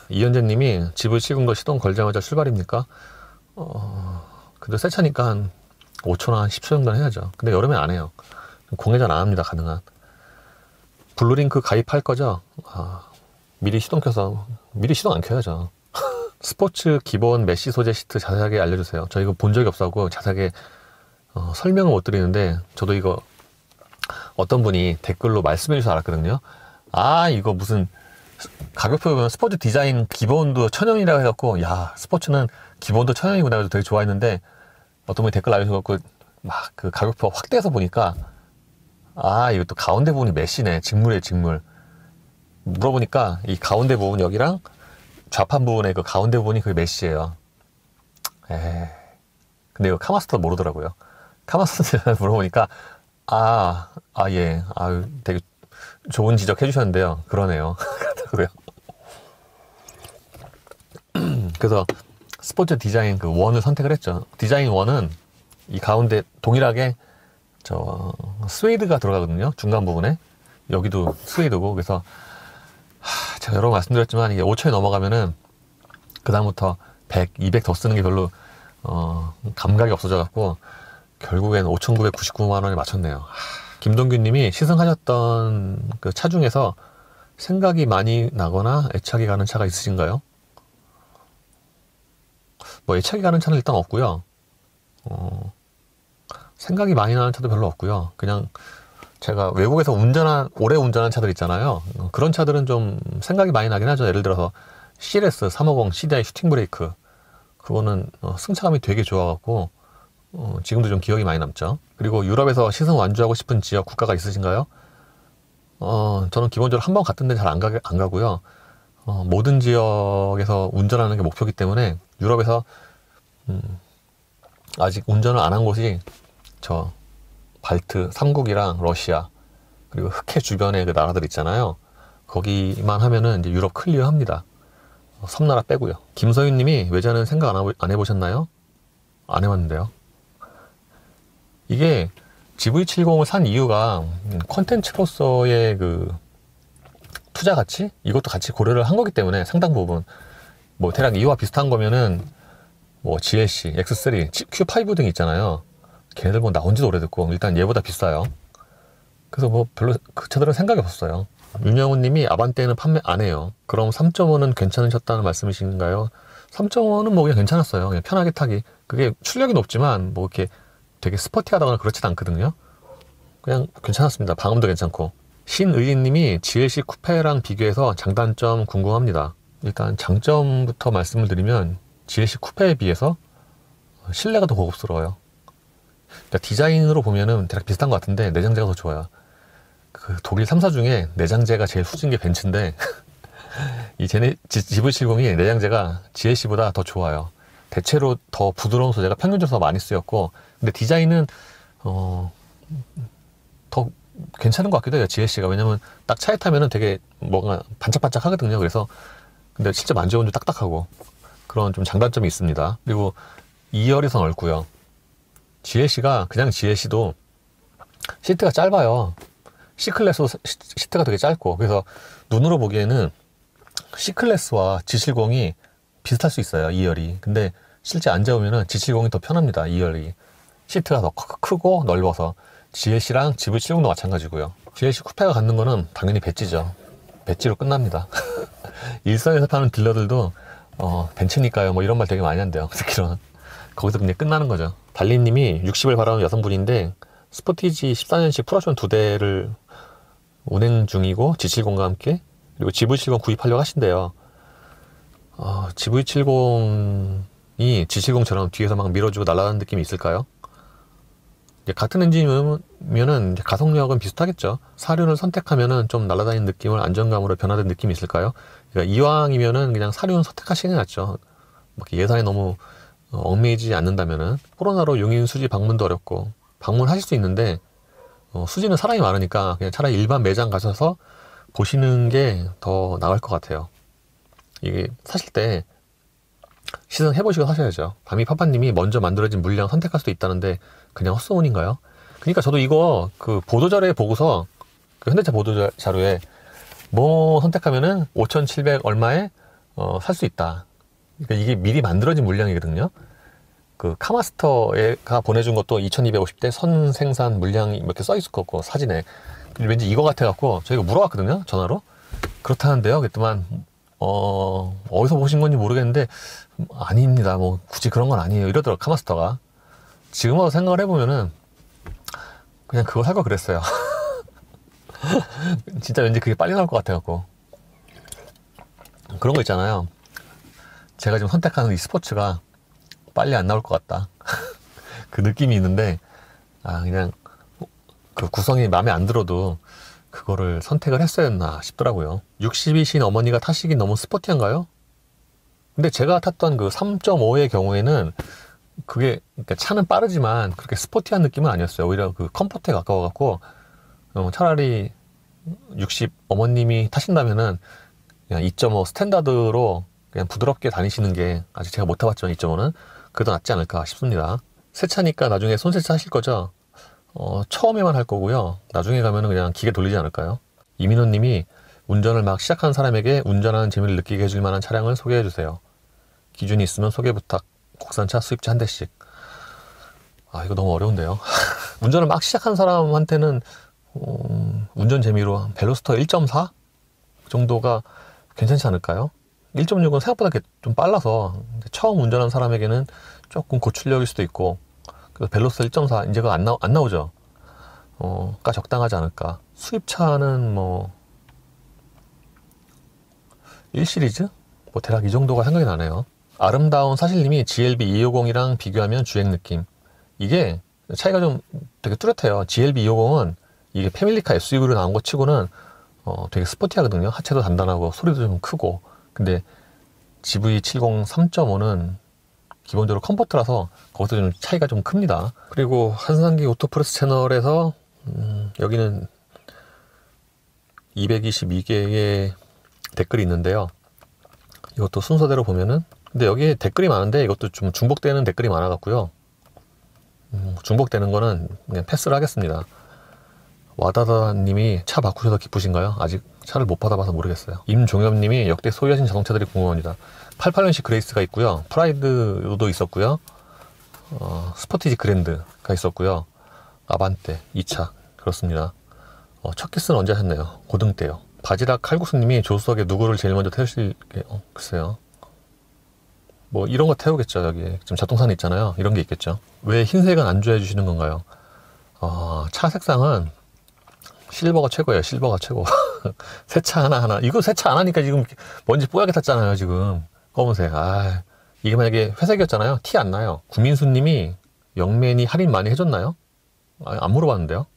이현재님이 집을 식은 거 시동 걸자마자 출발입니까? 그래도 새 차니까 한 5초나 한 10초 정도는 해야죠. 근데 여름에 안 해요. 공회전 안 합니다. 가능한. 블루링크 가입할 거죠? 미리 시동 켜서 미리 시동 안 켜야죠. 스포츠 기본 메쉬 소재 시트 자세하게 알려주세요. 저 이거 본 적이 없어서 자세하게 설명을 못 드리는데 저도 이거 어떤 분이 댓글로 말씀해 주셔서 알았거든요. 이거 무슨 가격표 보면 스포츠 디자인 기본도 1000원이라고 해갖고 스포츠는 기본도 1000원이구나 해서 되게 좋아했는데 어떤 분이 댓글 남겨주셔갖고 막 그 가격표 확대해서 보니까 이거 또 가운데 부분이 메쉬네. 직물이에요, 직물. 물어보니까 이 가운데 부분 여기랑 좌판 부분의 그 가운데 부분이 그게 메쉬예요. 근데 이거 카마스터 모르더라고요. 카마스터 물어보니까 예. 되게 좋은 지적 해주셨는데요. 그러네요. 그러더라고요. 그래서 스포츠 디자인 그 원을 선택을 했죠. 디자인 원은 이 가운데 동일하게 스웨이드가 들어가거든요. 중간 부분에. 여기도 스웨이드고. 그래서 제가 여러 번 말씀드렸지만 이게 5천이 넘어가면은 그다음부터 100, 200 더 쓰는 게 별로 감각이 없어져 갖고 결국엔 5,999만 원에 맞췄네요. 김동균 님이 시승하셨던 그 차 중에서 생각이 많이 나거나 애착이 가는 차가 있으신가요? 뭐 애착이 가는 차는 일단 없고요. 생각이 많이 나는 차도 별로 없고요. 그냥 제가 외국에서 오래 운전한 차들 있잖아요. 그런 차들은 좀 생각이 많이 나긴 하죠. 예를 들어서 CLS 350 CDI 슈팅 브레이크. 그거는 승차감이 되게 좋아갖고 지금도 좀 기억이 많이 남죠. 그리고 유럽에서 시승 완주하고 싶은 지역 국가가 있으신가요? 저는 기본적으로 한 번 갔던 데 잘 안 가고요. 모든 지역에서 운전하는 게 목표이기 때문에 유럽에서 아직 운전을 안 한 곳이 저 발트 3국이랑 러시아 그리고 흑해 주변의 그 나라들 있잖아요. 거기만 하면은 이제 유럽 클리어합니다. 섬나라 빼고요. 김서윤님이 외자는 생각 안 해보셨나요? 안 해봤는데요. 이게 GV70을 산 이유가 컨텐츠로서의 그 투자 가치? 이것도 같이 고려를 한 거기 때문에 상당 부분 뭐 대략 이와 비슷한 거면은 뭐 GLC, X3, Q5 등 있잖아요. 걔네들 뭐 나온 지도 오래됐고 일단 얘보다 비싸요. 그래서 뭐 별로 그 차들은 생각이 없었어요. 윤영훈 님이 아반떼는 판매 안 해요. 그럼 3.5는 괜찮으셨다는 말씀이신가요? 3.5는 뭐 그냥 괜찮았어요. 그냥 편하게 타기. 그게 출력이 높지만 뭐 이렇게 되게 스포티하다거나 그렇진 않거든요. 그냥 괜찮았습니다. 방음도 괜찮고. 신의인 님이 GLC 쿠페랑 비교해서 장단점 궁금합니다. 일단 장점부터 말씀을 드리면 GLC 쿠페에 비해서 실내가 더 고급스러워요. 그러니까 디자인으로 보면은 대략 비슷한 것 같은데 내장재가 더 좋아요. 그 독일 3사 중에 내장재가 제일 후진 게 벤츠인데 이 GV70이 내장재가 GLC보다 더 좋아요. 대체로 더 부드러운 소재가 평균적으로 더 많이 쓰였고 근데 디자인은 더 괜찮은 것 같기도 해요. GLC가. 왜냐면 딱 차에 타면은 되게 뭔가 반짝반짝 하거든요. 그래서 근데 실제 만져보면 좀 딱딱하고 그런 좀 장단점이 있습니다. 그리고 2열이 더 넓고요. GLC가 그냥 GLC도 시트가 짧아요. C클래스도 시트가 되게 짧고 그래서 눈으로 보기에는 C클래스와 G70이 비슷할 수 있어요. 2열이. 근데 실제 앉아보면은 G70이 더 편합니다. 2열이. 시트가 더 크고 넓어서 GLC랑 GV70도 마찬가지고요. GLC 쿠페가 갖는 거는 당연히 배지죠. 배지로 끝납니다. 일선에서 파는 딜러들도 벤츠니까요 뭐 이런 말 되게 많이 한대요. 특히는 거기서 그냥 끝나는 거죠. 달리님이 60을 바라는 여성분인데 스포티지 14년식 풀옵션 2대를 운행 중이고 G70과 함께 그리고 GV70 구입하려고 하신대요. GV70이 G70처럼 뒤에서 막 밀어주고 날아가는 느낌이 있을까요? 같은 엔진이면은 가속력은 비슷하겠죠. 사륜을 선택하면은 좀 날아다니는 느낌을 안정감으로 변화된 느낌이 있을까요? 그러니까 이왕이면은 그냥 사륜 선택하시는 게 낫죠. 막 예산이 너무 얽매이지 않는다면은. 코로나로 용인 수지 방문도 어렵고 방문하실 수 있는데 수지는 사람이 많으니까 그냥 차라리 일반 매장 가셔서 보시는 게 더 나을 것 같아요. 이게 사실 때 시승 해보시고 사셔야죠. 밤이파파님이 먼저 만들어진 물량 선택할 수도 있다는데 그냥 헛소문인가요? 그러니까 저도 이거 그 보도자료에 보고서 그 현대차 보도자료에 뭐 선택하면은 5,700 얼마에 살 수 있다. 그러니까 이게 미리 만들어진 물량이거든요. 그 카마스터가 보내준 것도 2,250대 선생산 물량이 이렇게 써 있을 거고 사진에 왠지 이거 같아갖고 저희가 물어봤거든요. 전화로. 그렇다는데요. 그랬더만 어디서 보신 건지 모르겠는데 아닙니다. 뭐 굳이 그런 건 아니에요. 이러더라고 카마스터가. 지금 와서 생각을 해보면은 그냥 그거 살 걸 그랬어요. 진짜 왠지 그게 빨리 나올 것 같아갖고. 그런 거 있잖아요. 제가 지금 선택하는 이 스포츠가 빨리 안 나올 것 같다. 그 느낌이 있는데 그냥 그 구성이 마음에 안 들어도 그거를 선택을 했어야 했나 싶더라고요. 60이신 어머니가 타시긴 너무 스포티한가요? 근데 제가 탔던 그 3.5의 경우에는 그게 그러니까 차는 빠르지만 그렇게 스포티한 느낌은 아니었어요. 오히려 그 컴포트에 가까워갖고 차라리 60 어머님이 타신다면은 그냥 2.5 스탠다드로 그냥 부드럽게 다니시는 게 아직 제가 못 타봤지만 2.5는 그래도 낫지 않을까 싶습니다. 새 차니까 나중에 손세차 하실 거죠? 처음에만 할 거고요. 나중에 가면은 그냥 기계 돌리지 않을까요? 이민호 님이 운전을 막 시작하는 사람에게 운전하는 재미를 느끼게 해줄 만한 차량을 소개해 주세요. 기준이 있으면 소개 부탁. 국산차 수입차 한 대씩. 이거 너무 어려운데요. 운전을 막 시작하는 사람한테는 운전 재미로 벨로스터 1.4 정도가 괜찮지 않을까요? 1.6은 생각보다 좀 빨라서 처음 운전하는 사람에게는 조금 고출력일 수도 있고 그래서 벨로스터 1.4 이제 그거 안 나오죠. 가 적당하지 않을까. 수입차는 뭐 1시리즈? 뭐 대략 이 정도가 생각이 나네요. 아름다운 사실님이 GLB 250이랑 비교하면 주행 느낌. 이게 차이가 좀 되게 뚜렷해요. GLB 250은 이게 패밀리카 SUV로 나온 것 치고는 되게 스포티하거든요. 하체도 단단하고 소리도 좀 크고. 근데 GV70 3.5는 기본적으로 컴포트라서 거기서 좀 차이가 좀 큽니다. 그리고 한상기 오토프레스 채널에서 여기는 222개의 댓글이 있는데요. 이것도 순서대로 보면은, 근데 여기에 댓글이 많은데 이것도 좀 중복되는 댓글이 많아갖고요. 중복되는 거는 그냥 패스를 하겠습니다. 와다다님이 차 바꾸셔서 기쁘신가요? 아직 차를 못 받아봐서 모르겠어요. 임종엽님이 역대 소유하신 자동차들이 궁금합니다. 88년식 그레이스가 있고요. 프라이드도 있었고요. 스포티지 그랜드가 있었고요. 아반떼 2차 그렇습니다. 첫 키스는 언제 하셨나요? 고등 때요. 바지락 칼국수님이 조수석에 누구를 제일 먼저 태우실게? 글쎄요. 뭐 이런 거 태우겠죠. 여기 지금 잡동사는 있잖아요. 이런 게 있겠죠. 왜 흰색은 안 좋아해 주시는 건가요? 차 색상은 실버가 최고예요. 실버가 최고. 세차 하나하나. 이거 세차 안 하니까 지금 먼지 뽀얗게 탔잖아요. 지금 검은색. 이게 만약에 회색이었잖아요. 티 안 나요. 구민수님이 영맨이 할인 많이 해줬나요? 안 물어봤는데요.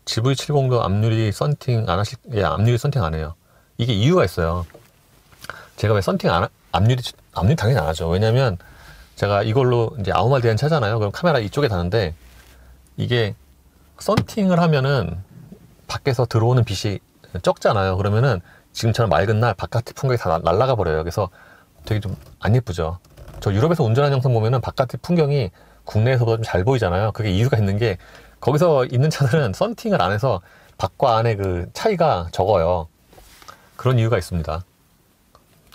GV70도 앞유리 썬팅 안 하실? 예, 앞유리 썬팅 안 해요. 이게 이유가 있어요. 제가 왜 썬팅 앞유리 당연히 안 하죠. 왜냐면 제가 이걸로 이제 아무 말 대한 차잖아요. 그럼 카메라 이쪽에 다는데 이게 썬팅을 하면은 밖에서 들어오는 빛이 적잖아요. 그러면은 지금처럼 맑은 날 바깥의 풍경이 다 날아가 버려요. 그래서 되게 좀 안 예쁘죠. 저 유럽에서 운전하는 영상 보면은 바깥의 풍경이 국내에서보다 좀 잘 보이잖아요. 그게 이유가 있는 게 거기서 있는 차들은 썬팅을 안 해서 밖과 안의 그 차이가 적어요. 그런 이유가 있습니다.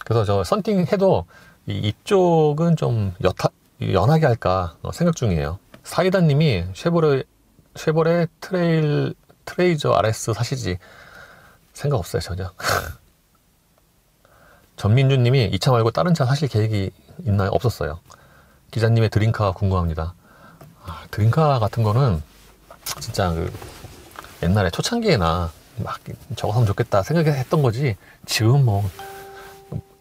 그래서 저 썬팅 해도 이쪽은 좀 연하게 할까 생각 중이에요. 사이다님이 쉐보레 트레이저 RS 사시지? 생각 없어요 전혀. 전민주님이 이 차 말고 다른 차 사실 계획이 있나요? 없었어요. 기자님의 드림카 궁금합니다. 드림카 같은 거는 진짜 그 옛날에 초창기에나 막 저거 하면 좋겠다 생각했던 거지 지금 뭐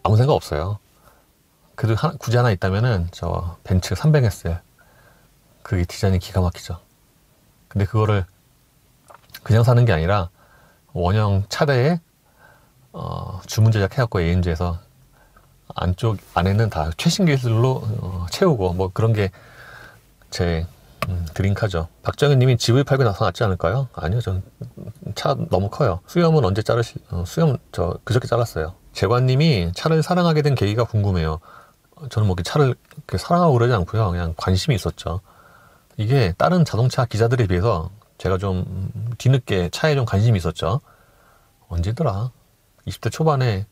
아무 생각 없어요. 그래도 굳이 하나 있다면은 저 벤츠 300SL 그게 디자인이 기가 막히죠. 근데 그거를 그냥 사는 게 아니라 원형 차대에 주문 제작해갖고 AMG에서 안쪽 안에는 다 최신 기술로 채우고 뭐 그런 게 제 드림카죠. 박정현님이 GV80 나서 낫지 않을까요? 아니요, 전 차 너무 커요. 수염은 언제 수염 저 그저께 잘랐어요. 재관님이 차를 사랑하게 된 계기가 궁금해요. 저는 뭐 차를 사랑하고 그러지 않고요. 그냥 관심이 있었죠. 이게 다른 자동차 기자들에 비해서 제가 좀 뒤늦게 차에 좀 관심이 있었죠. 언제더라? 20대 초반에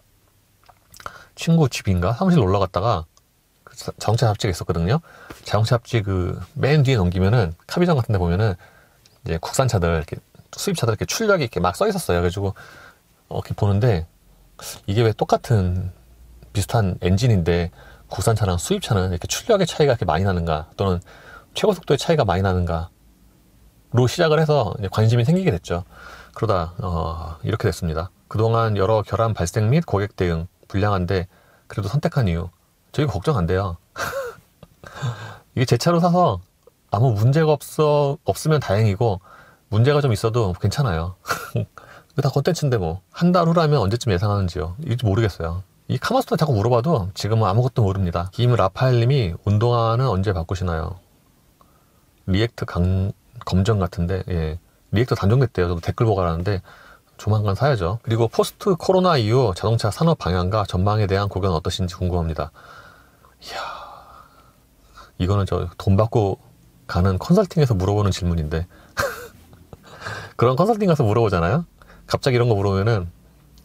친구 집인가 사무실 놀러 갔다가 그 자동차 잡지가 있었거든요. 자동차 잡지 그 맨 뒤에 넘기면은 카비전 같은 데 보면은 이제 국산차들 이렇게 수입차들 이렇게 출력이 이렇게 막 써 있었어요. 그래가지고 이렇게 보는데 이게 왜 똑같은 비슷한 엔진인데 국산차랑 수입차는 이렇게 출력의 차이가 이렇게 많이 나는가 또는 최고 속도의 차이가 많이 나는가 로 시작을 해서 이제 관심이 생기게 됐죠. 그러다 이렇게 됐습니다. 그동안 여러 결함 발생 및 고객 대응 불량한데 그래도 선택한 이유 저희가 걱정 안 돼요. 이게 제 차로 사서 아무 문제가 없으면 다행이고 문제가 좀 있어도 괜찮아요. 이거 다 콘텐츠인데 뭐 한 달 후라면 언제쯤 예상하는지요? 이게 모르겠어요. 이 카마스터 자꾸 물어봐도 지금은 아무것도 모릅니다. 김라파엘님이 운동화는 언제 바꾸시나요? 리액트 검정 같은데 예. 리액터 단종됐대요. 저도 댓글 보고 알았는데 조만간 사야죠. 그리고 포스트 코로나 이후 자동차 산업 방향과 전망에 대한 고견 어떠신지 궁금합니다. 이야, 이거는 저 돈 받고 가는 컨설팅에서 물어보는 질문인데 그런 컨설팅 가서 물어보잖아요. 갑자기 이런 거 물어보면은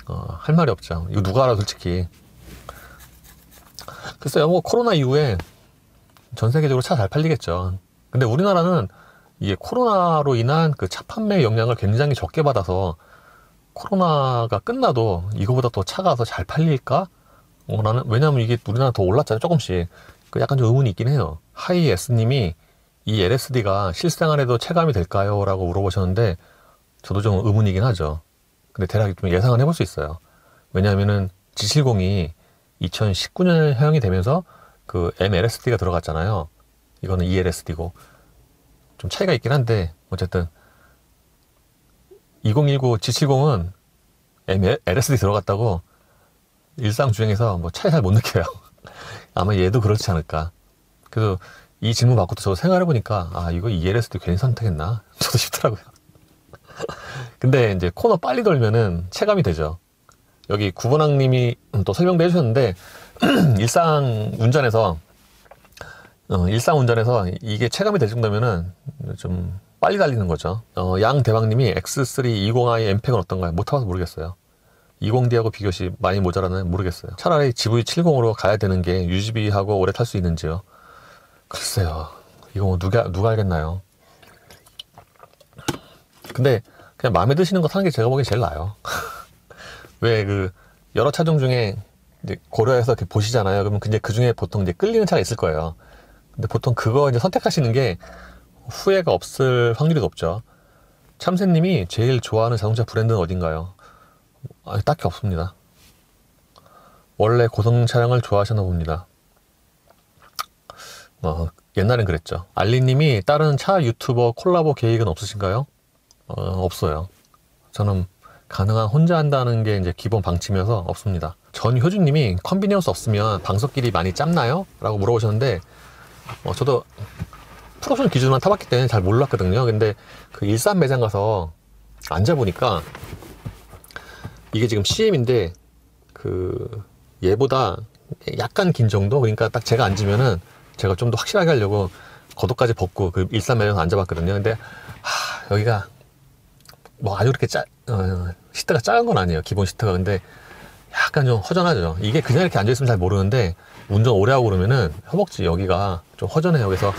할 말이 없죠. 이거 누가 알아 솔직히. 글쎄요, 뭐 코로나 이후에 전 세계적으로 차 잘 팔리겠죠. 근데 우리나라는 이게 코로나로 인한 그 차 판매 영향을 굉장히 적게 받아서 코로나가 끝나도 이거보다 더 차가 더 잘 팔릴까? 나는 왜냐면 이게 우리나라 더 올랐잖아요. 조금씩. 그 약간 좀 의문이 있긴 해요. 하이에스님이 이 LSD가 실생활에도 체감이 될까요? 라고 물어보셨는데 저도 좀 의문이긴 하죠. 근데 대략 좀 예상은 해볼 수 있어요. 왜냐하면은 G70이 2019년형이 되면서 그 MLSD가 들어갔잖아요. 이거는 ELSD고 좀 차이가 있긴 한데 어쨌든 2019 G70은 LSD 들어갔다고 일상 주행에서 뭐 차이 잘 못 느껴요. 아마 얘도 그렇지 않을까. 그래서 이 질문 받고 저 생각해보니까 아 이거 ELSD 괜히 선택했나? 저도 싶더라고요. 근데 이제 코너 빨리 돌면은 체감이 되죠. 여기 구본왕님이 또 설명도 해주셨는데 일상 운전에서 이게 체감이 될 정도면은 좀 빨리 달리는 거죠. 양대박님이 X3 20i 엠팩은 어떤가요? 못 타봐서 모르겠어요. 20D하고 비교시 많이 모자라는 모르겠어요. 차라리 GV70으로 가야 되는 게 유지비하고 오래 탈 수 있는지요. 글쎄요. 이거 뭐 누가 알겠나요? 근데 그냥 마음에 드시는 거 사는 게 제가 보기엔 제일 나아요. 왜 여러 차종 중에 이제 고려해서 이렇게 보시잖아요. 그러면 이제 그 중에 보통 이제 끌리는 차가 있을 거예요. 근데 보통 그거 이제 선택하시는 게 후회가 없을 확률이 높죠. 참새님이 제일 좋아하는 자동차 브랜드는 어딘가요? 딱히 없습니다. 원래 고성능 차량을 좋아하시나 봅니다. 옛날엔 그랬죠. 알리님이 다른 차 유튜버 콜라보 계획은 없으신가요? 없어요. 저는 가능한 혼자 한다는 게 이제 기본 방침이어서 없습니다. 전효준님이 컨비니언스 없으면 방석길이 많이 짧나요? 라고 물어보셨는데 저도 풀옵션 기준만 타봤기 때문에 잘 몰랐거든요. 근데 그 일산 매장 가서 앉아보니까 이게 지금 CM인데 얘보다 약간 긴 정도. 그러니까 딱 제가 앉으면은 제가 좀 더 확실하게 하려고 겉옷까지 벗고 그 일산 매장에서 앉아봤거든요. 근데 여기가 뭐 아주 그렇게 시트가 작은 건 아니에요. 기본 시트가. 근데 약간 좀 허전하죠. 이게 그냥 이렇게 앉아있으면 잘 모르는데 운전 오래 하고 그러면은 허벅지 여기가 좀 허전해요. 그래서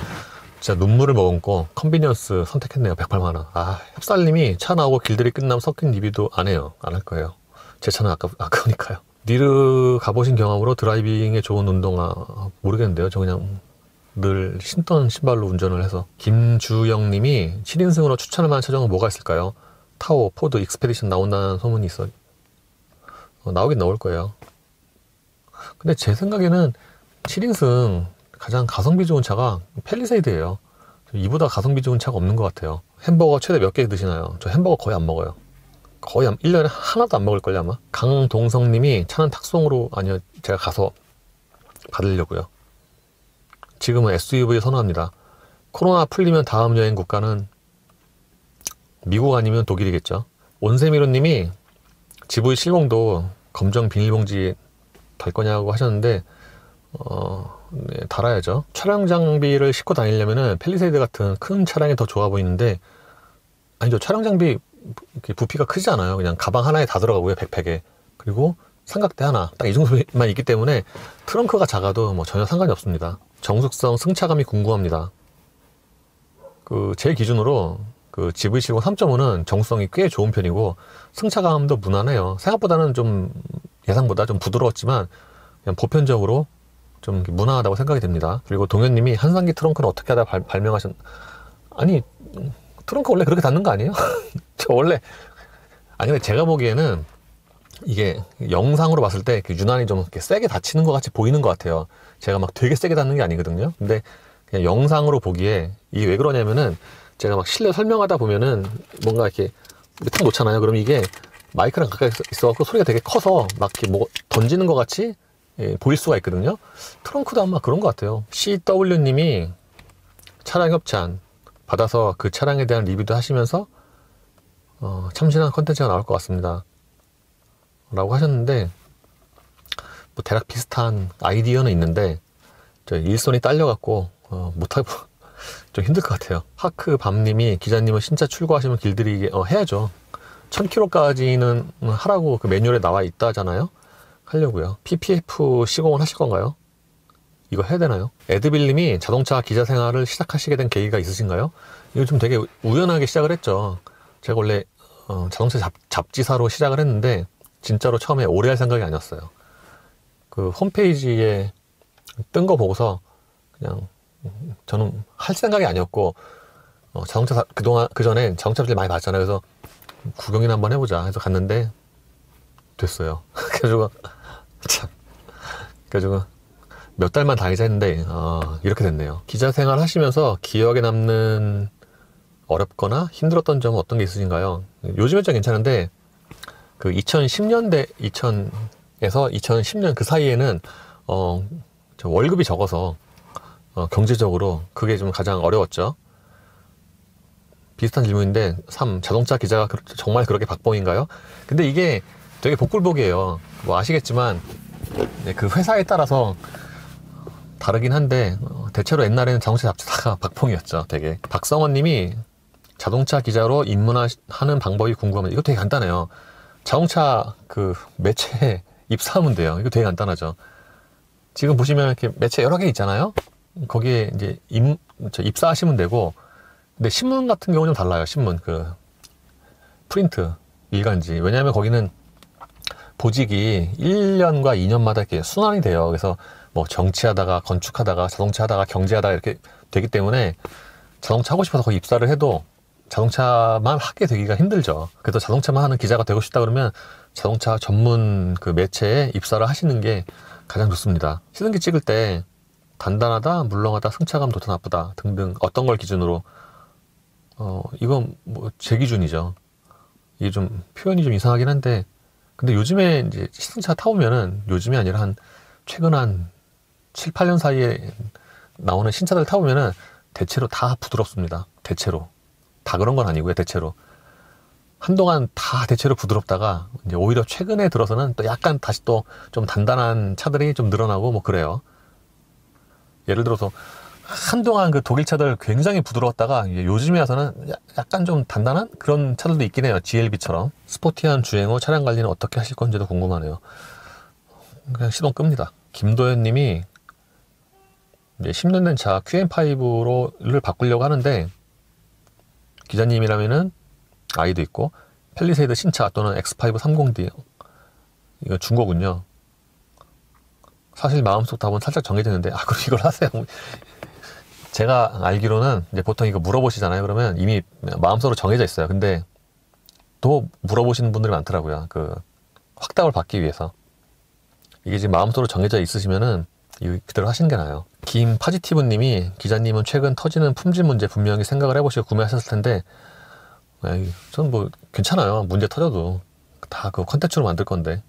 진짜 눈물을 머금고 컨비니언스 선택했네요. 108만원. 협살님이 차 나오고 길들이 끝나면 섞인 리뷰도 안 해요. 안 할 거예요. 제 차는 아까우니까요. 니르 가보신 경험으로 드라이빙에 좋은 운동화 모르겠는데요. 저 그냥 늘 신던 신발로 운전을 해서. 김주영님이 7인승으로 추천할 만한 차종은 뭐가 있을까요? 타오, 포드, 익스페디션 나온다는 소문이 있어. 나오긴 나올 거예요. 근데 제 생각에는 7인승 가장 가성비 좋은 차가 팰리세이드예요. 이보다 가성비 좋은 차가 없는 것 같아요. 햄버거 최대 몇 개 드시나요? 저 햄버거 거의 안 먹어요. 거의 1년에 하나도 안 먹을걸요 아마. 강동성님이 차는 탁송으로. 아니요, 제가 가서 받으려고요. 지금은 SUV 선호합니다. 코로나 풀리면 다음 여행 국가는 미국 아니면 독일이겠죠. 온세미로님이 GV70도 검정 비닐봉지 달 거냐고 하셨는데 네, 달아야죠. 차량 장비를 싣고 다니려면은 팰리세이드 같은 큰 차량이 더 좋아 보이는데 아니죠. 차량 장비 부피가 크지 않아요. 그냥 가방 하나에 다 들어가고요. 백팩에. 그리고 삼각대 하나. 딱 이 정도만 있기 때문에 트렁크가 작아도 뭐 전혀 상관이 없습니다. 정숙성 승차감이 궁금합니다. 제 기준으로 GV70 3.5는 정숙성이 꽤 좋은 편이고 승차감도 무난해요. 생각보다는 좀 예상보다 좀 부드러웠지만 그냥 보편적으로 좀 무난하다고 생각이 됩니다. 그리고 동현님이 한상기 트렁크는 어떻게 하다 아니 트렁크 원래 그렇게 닫는 거 아니에요? 원래 근데 제가 보기에는 이게 영상으로 봤을 때 유난히 좀 이렇게 세게 닫히는 것 같이 보이는 것 같아요. 제가 막 되게 세게 닫는 게 아니거든요. 근데 그냥 영상으로 보기에 이게 왜 그러냐면은 제가 막 실내 설명하다 보면은 뭔가 이렇게 탁 놓잖아요. 그럼 이게 마이크랑 가까이 있어갖고 소리가 되게 커서 막 이렇게 뭐 던지는 것 같이 보일 수가 있거든요. 트렁크도 아마 그런 것 같아요. CW님이 차량 협찬 받아서 그 차량에 대한 리뷰도 하시면서 참신한 컨텐츠가 나올 것 같습니다 라고 하셨는데 뭐 대략 비슷한 아이디어는 있는데 저 일손이 딸려갖고 못하고 좀 힘들 것 같아요. 하크밤님이 기자님은 신차 출고하시면 길들이게 해야죠. 1000km까지는 하라고 그 매뉴얼에 나와 있다잖아요. 하려고요. PPF 시공을 하실 건가요? 이거 해야 되나요? 에드빌님이 자동차 기자 생활을 시작하시게 된 계기가 있으신가요? 이거 좀 되게 우연하게 시작을 했죠. 제가 원래 자동차 잡지사로 시작을 했는데 진짜로 처음에 오래 할 생각이 아니었어요. 그 홈페이지에 뜬 거 보고서 그냥 저는 할 생각이 아니었고 자동차 그전에 자동차 잡지를 많이 봤잖아요. 그래서 구경이나 한번 해보자 해서 갔는데 됐어요. 그래가지고 몇 달만 다니자 했는데 이렇게 됐네요. 기자 생활 하시면서 기억에 남는 어렵거나 힘들었던 점은 어떤 게 있으신가요? 요즘엔 좀 괜찮은데 그 2010년대 2000에서 2010년 그 사이에는 저 월급이 적어서 경제적으로 그게 좀 가장 어려웠죠. 비슷한 질문인데 자동차 기자가 정말 그렇게 박봉인가요? 근데 이게 되게 복불복이에요. 뭐 아시겠지만 그 회사에 따라서 다르긴 한데 대체로 옛날에는 자동차 잡지사가 박봉이었죠. 되게. 박성원 님이 자동차 기자로 입문하는 방법이 궁금합니다. 이거 되게 간단해요. 자동차 그 매체에 입사하면 돼요. 이거 되게 간단하죠. 지금 보시면 이렇게 매체 여러 개 있잖아요. 거기에 이제 입사하시면 되고, 근데 신문 같은 경우는 좀 달라요. 신문 그 프린트 일간지. 왜냐하면 거기는 보직이 1년과 2년마다 이렇게 순환이 돼요. 그래서 뭐 정치하다가 건축하다가 자동차하다가 경제하다가 이렇게 되기 때문에 자동차 하고 싶어서 거기 입사를 해도 자동차만 하게 되기가 힘들죠. 그래서 자동차만 하는 기자가 되고 싶다 그러면 자동차 전문 그 매체에 입사를 하시는 게 가장 좋습니다. 시승기 찍을 때 단단하다, 물렁하다, 승차감 좋다, 나쁘다 등등 어떤 걸 기준으로 이건 뭐 제 기준이죠. 이게 좀 표현이 좀 이상하긴 한데, 근데 요즘에 이제 시승차 타보면은, 요즘이 아니라 최근 한 7, 8년 사이에 나오는 신차들 타보면은 대체로 다 부드럽습니다. 대체로. 다 그런 건 아니고요. 대체로. 한동안 다 대체로 부드럽다가 이제 오히려 최근에 들어서는 또 약간 다시 또 좀 단단한 차들이 좀 늘어나고 뭐 그래요. 예를 들어서 한동안 그 독일 차들 굉장히 부드러웠다가 이제 요즘에 와서는 약간 좀 단단한 그런 차들도 있긴 해요. GLB처럼. 스포티한 주행 후 차량 관리는 어떻게 하실 건지도 궁금하네요. 그냥 시동 끕니다. 김도현 님이 이제 10년 된 차 QM5를 바꾸려고 하는데, 기자님이라면은 아이도 있고 펠리세이드 신차 또는 X5 30D, 이거 준 거군요. 사실 마음속 답은 살짝 정해졌는데, 그럼 이걸 하세요. 제가 알기로는 이제 보통 이거 물어보시잖아요. 그러면 이미 마음속으로 정해져 있어요. 근데 또 물어보시는 분들이 많더라고요. 그 확답을 받기 위해서. 이게 지금 마음속으로 정해져 있으시면은 이거 그대로 하시는 게 나아요. 김파지티브 님이, 기자님은 최근 터지는 품질 문제 분명히 생각을 해보시고 구매하셨을 텐데, 전 뭐 괜찮아요. 문제 터져도 다 그 컨텐츠로 만들 건데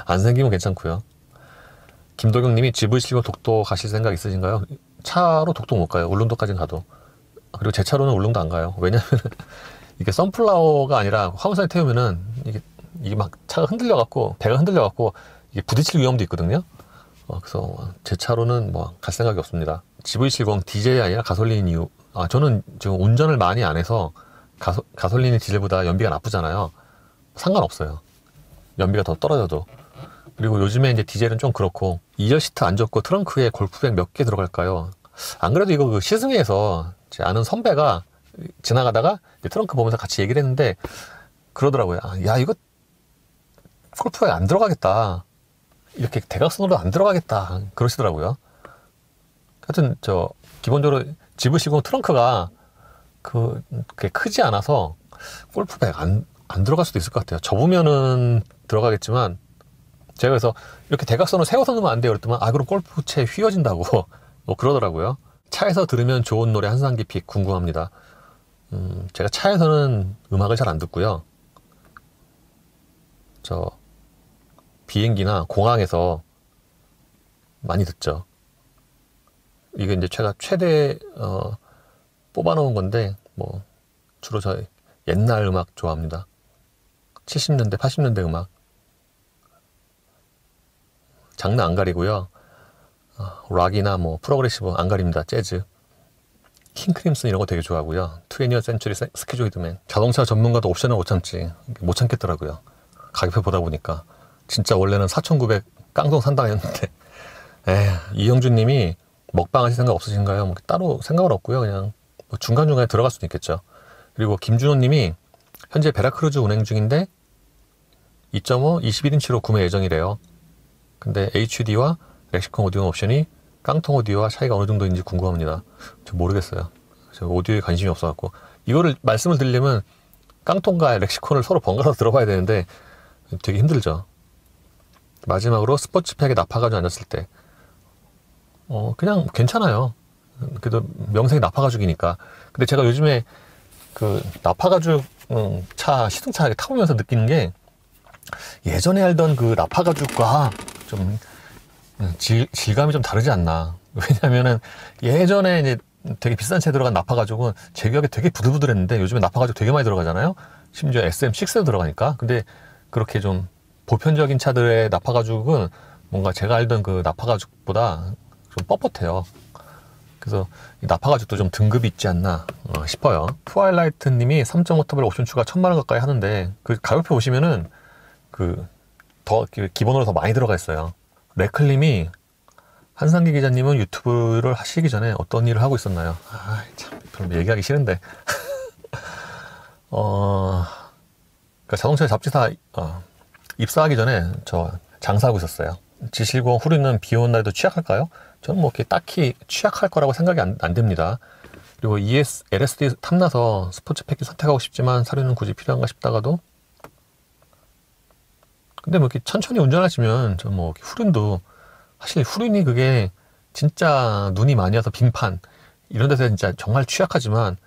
안 생기면 괜찮고요. 김도경 님이 GV70 독도 가실 생각 있으신가요? 차로 독도 못 가요. 울릉도까지는 가도. 그리고 제 차로는 울릉도 안 가요. 왜냐면 이게 선플라워가 아니라 화물선에 태우면은 이게 막 차가 흔들려갖고, 배가 흔들려갖고 이게 부딪힐 위험도 있거든요. 그래서 제 차로는 뭐 갈 생각이 없습니다. GV70 디젤이 아니라 가솔린 이유. 저는 지금 운전을 많이 안 해서 가솔린이 디젤보다 연비가 나쁘잖아요. 상관없어요. 연비가 더 떨어져도. 그리고 요즘에 이제 디젤은 좀 그렇고, 2열 시트 안 좋고 트렁크에 골프백 몇 개 들어갈까요? 안 그래도 이거 그 시승회에서 제 아는 선배가 지나가다가 트렁크 보면서 같이 얘기를 했는데 그러더라고요. 야, 이거 골프백에 안 들어가겠다. 이렇게 대각선으로 안 들어가겠다. 그러시더라고요. 하여튼 기본적으로 GV70 트렁크가 그게 크지 않아서 골프백 안 들어갈 수도 있을 것 같아요. 접으면은 들어가겠지만, 제가 그래서 이렇게 대각선으로 세워서 넣으면 안 돼요 그랬더만, 그럼 골프채 휘어진다고 뭐 그러더라고요. 차에서 들으면 좋은 노래 한상기 픽 궁금합니다. 제가 차에서는 음악을 잘 안 듣고요. 비행기나 공항에서 많이 듣죠. 이게 이제 제가 최대 뽑아놓은 건데, 뭐 주로 저 옛날 음악 좋아합니다. 70년대, 80년대 음악. 장르 안 가리고요. 락이나 뭐 프로그레시브 안 가립니다. 재즈. 킹크림슨 이런 거 되게 좋아하고요. 20th 센츄리 스키조이드맨. 자동차 전문가도 옵션을 못 참지. 못 참겠더라고요. 가격표 보다 보니까. 진짜 원래는 4,900 깡통 산다 했는데. 이영준 님이 먹방 하실 생각 없으신가요? 뭐 따로 생각은 없고요. 그냥 뭐 중간중간에 들어갈 수도 있겠죠. 그리고 김준호 님이 현재 베라크루즈 운행 중인데 2.5 21인치로 구매 예정이래요. 근데 HUD와 렉시콘 오디오 옵션이 깡통 오디오와 차이가 어느 정도인지 궁금합니다. 저 모르겠어요. 저 오디오에 관심이 없어갖고. 이거를 말씀을 드리려면 깡통과 렉시콘을 서로 번갈아서 들어봐야 되는데 되게 힘들죠. 마지막으로 스포츠팩에 나파 가죽 앉았을 때 그냥 괜찮아요. 그래도 명색이 나파 가죽이니까. 근데 제가 요즘에 그 나파 가죽 시승차 타보면서 느끼는 게, 예전에 알던 그 나파 가죽과 좀 질감이 좀 다르지 않나. 왜냐면은 예전에 이제 되게 비싼 차에 들어간 나파 가죽은 제 기억에 되게 부들부들했는데 요즘에 나파 가죽 되게 많이 들어가잖아요. 심지어 SM6에도 들어가니까. 근데 그렇게 좀 보편적인 차들의 나파 가죽은 뭔가 제가 알던 그 나파 가죽보다 좀 뻣뻣해요. 그래서 이 나파 가죽도 좀 등급이 있지 않나 싶어요. 트와일라이트 님이 3.5터블 옵션 추가 1000만원 가까이 하는데 그 가격표 보시면은 그 더 기본으로 더 많이 들어가 있어요. 레클님이 한상기 기자님은 유튜브를 하시기 전에 어떤 일을 하고 있었나요? 아, 참 별로 얘기하기 싫은데. 그러니까 자동차 잡지사 입사하기 전에 저 장사하고 있었어요. G70 후륜은 비 오는 날에도 취약할까요? 저는 뭐 이렇게 딱히 취약할 거라고 생각이 안 됩니다. 그리고 LSD 탐나서 스포츠 패키지 선택하고 싶지만 사료는 굳이 필요한가 싶다가도, 근데 뭐 이렇게 천천히 운전하시면 저 뭐 후륜도 사실 후륜이 그게 진짜 눈이 많이 와서 빙판 이런 데서 진짜 정말 취약하지만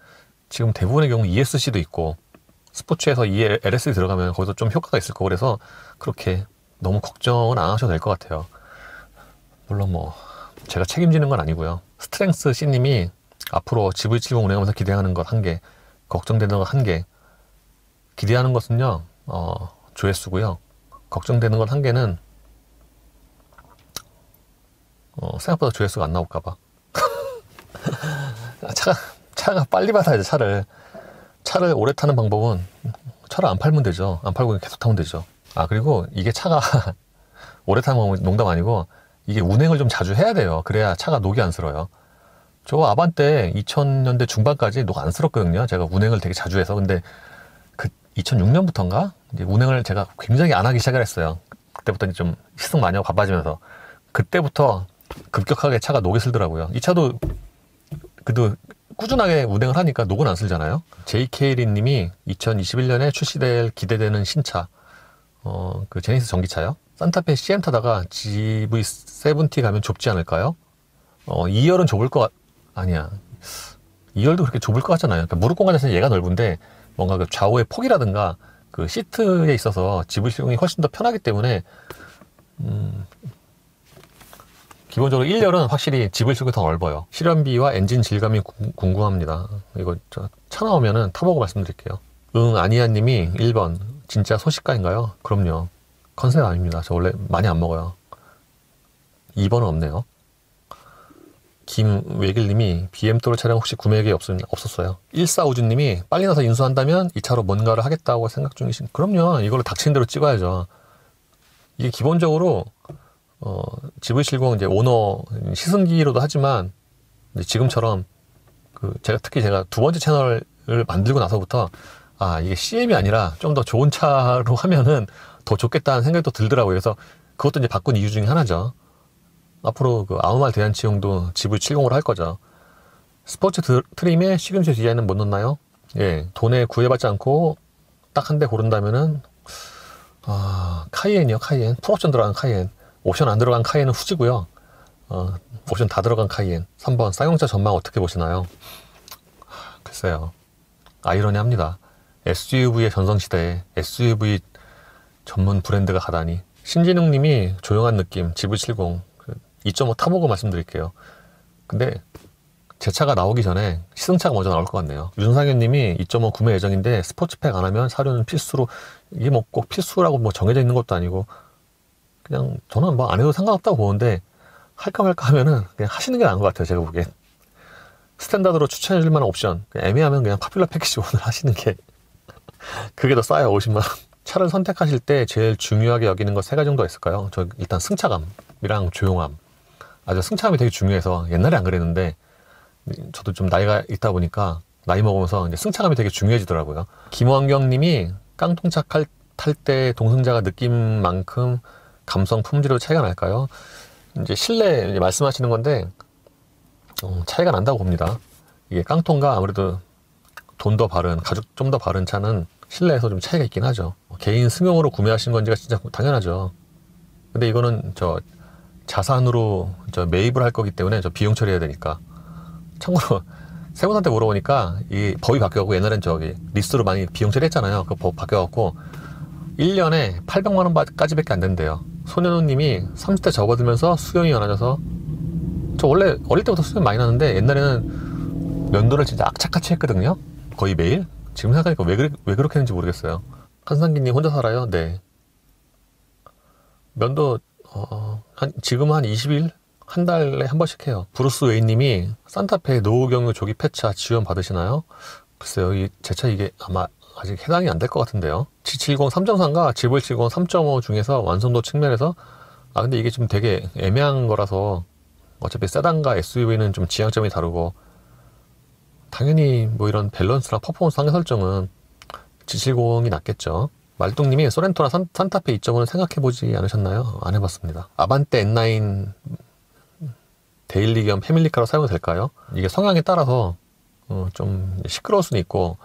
지금 대부분의 경우 ESC도 있고 스포츠에서 LSD 들어가면 거기서 좀 효과가 있을 거고 그래서 그렇게 너무 걱정은 안 하셔도 될 것 같아요. 물론 뭐 제가 책임지는 건 아니고요. 스트렝스 C님이 앞으로 GV70 운행하면서 기대하는 것 1개, 걱정되는 것 1개. 기대하는 것은요 조회수고요. 걱정되는 것 1개는 생각보다 조회수가 안 나올까봐. 차가 빨리 받아야죠. 차를 오래 타는 방법은 차를 안 팔면 되죠. 안 팔고 계속 타면 되죠. 그리고 이게 차가 오래 타는 방법은 농담 아니고 이게 운행을 좀 자주 해야 돼요. 그래야 차가 녹이 안 슬어요. 저 아반떼 2000년대 중반까지 녹 안 슬었거든요. 제가 운행을 되게 자주 해서. 근데 그 2006년부터인가 이제 운행을 제가 굉장히 안 하기 시작을 했어요. 그때부터 좀 시승 많이 하고 바빠지면서 그때부터 급격하게 차가 녹이 슬더라고요. 이 차도 그래도 꾸준하게 운행을 하니까 녹은 안 슬잖아요. JK리님이 2021년에 출시될 기대되는 신차, 그 제네시스 전기차요. 산타페 CM 타다가 GV70 가면 좁지 않을까요? 2열은 좁을 아니야. 2열도 그렇게 좁을 것 같잖아요. 그러니까 무릎 공간 자체는 얘가 넓은데 뭔가 그 좌우의 폭이라든가 그 시트에 있어서 GV70이 훨씬 더 편하기 때문에 기본적으로 1열은 확실히 GV70이 더 넓어요. 실현비와 엔진 질감이 궁금합니다. 이거 차 나오면은 타보고 말씀드릴게요. 아니야님이 1번 진짜 소식가인가요? 그럼요. 컨셉 아닙니다. 저 원래 많이 안 먹어요. 2번은 없네요. 김외길님이 BMW 차량 혹시 구매 계획 없었어요. 1459님이 빨리 나서 인수한다면 이 차로 뭔가를 하겠다고 생각 중이신. 그럼요. 이걸로 닥친 대로 찍어야죠. 이게 기본적으로 GV70 이제 오너 시승기로도 하지만 이제 지금처럼 제가 특히 두 번째 채널을 만들고 나서부터 이게 CM이 아니라 좀 더 좋은 차로 하면은 더 좋겠다는 생각이 또 들더라고요. 그래서 그것도 이제 바꾼 이유 중에 하나죠. 앞으로 아무 말 대잔치용도 GV70으로 할 거죠. 스포츠 트림에 시그니처 디자인은 못 넣나요? 예, 돈에 구애받지 않고 딱 한 대 고른다면은 카이엔이요. 카이엔 풀옵션 들어간 카이엔. 옵션 안 들어간 카이엔은 후지고요. 옵션 다 들어간 카이엔. 3번 쌍용차 전망 어떻게 보시나요? 글쎄요. 아이러니합니다. SUV의 전성시대에 SUV 전문 브랜드가 가다니. 신진웅님이 조용한 느낌 GV70 2.5 타보고 말씀드릴게요. 근데 제 차가 나오기 전에 시승차가 먼저 나올 것 같네요. 윤상현님이 2.5 구매 예정인데 스포츠팩 안 하면 사료는 필수로. 이게 뭐 꼭 필수라고 뭐 정해져 있는 것도 아니고 그냥 저는 뭐 안 해도 상관없다고 보는데 할까 말까 하면은 그냥 하시는 게 나은 것 같아요. 제가 보기엔 스탠다드로 추천해 줄 만한 옵션 애매하면 그냥 파퓰러 패키지 오늘 하시는 게 그게 더 싸요. 50만원. 차를 선택하실 때 제일 중요하게 여기는 거 3가지 정도가 있을까요? 저 일단 승차감이랑 조용함. 승차감이 되게 중요해서 옛날에 안 그랬는데 저도 좀 나이가 있다 보니까 나이 먹으면서 이제 승차감이 되게 중요해지더라고요. 김원경님이 깡통차 탈 때 동승자가 느낀 만큼 감성 품질로 차이가 날까요? 이제 실내 이제 말씀하시는 건데 차이가 난다고 봅니다. 이게 깡통과 아무래도 돈 더 바른 가죽 좀 더 바른 차는 실내에서 좀 차이가 있긴 하죠. 개인 승용으로 구매하신 건지가 진짜 당연하죠. 근데 이거는 자산으로 매입을 할 거기 때문에 비용 처리해야 되니까. 참고로 세무사한테 물어보니까 이 법이 바뀌어갖고 옛날엔 리스트로 많이 비용 처리했잖아요. 그 법 바뀌어갖고 1년에 800만 원까지밖에 안 된대요. 손현우님이 30대 접어들면서 수염이 많아져서, 저 원래 어릴 때부터 수염 많이 나는데 옛날에는 면도를 진짜 악착같이 했거든요. 거의 매일. 지금 생각하니까 왜 그렇게 했는지 모르겠어요. 한상기님 혼자 살아요? 네. 면도 지금 한 20일? 한 달에 한 번씩 해요. 브루스 웨이님이 산타페 노후경유 조기 폐차 지원 받으시나요? 글쎄요, 제 차 이게 아마 아직 해당이 안 될 것 같은데요. G70 3.3과 GV70 3.5 중에서 완성도 측면에서, 근데 이게 좀 되게 애매한 거라서, 어차피 세단과 SUV는 좀 지향점이 다르고, 당연히 뭐 이런 밸런스랑 퍼포먼스 상위 설정은 G70이 낫겠죠. 말뚱님이 소렌토나 산타페 2.5는 생각해보지 않으셨나요? 안 해봤습니다. 아반떼 N9 데일리 겸 패밀리카로 사용이 될까요? 이게 성향에 따라서 좀 시끄러울 수는 있고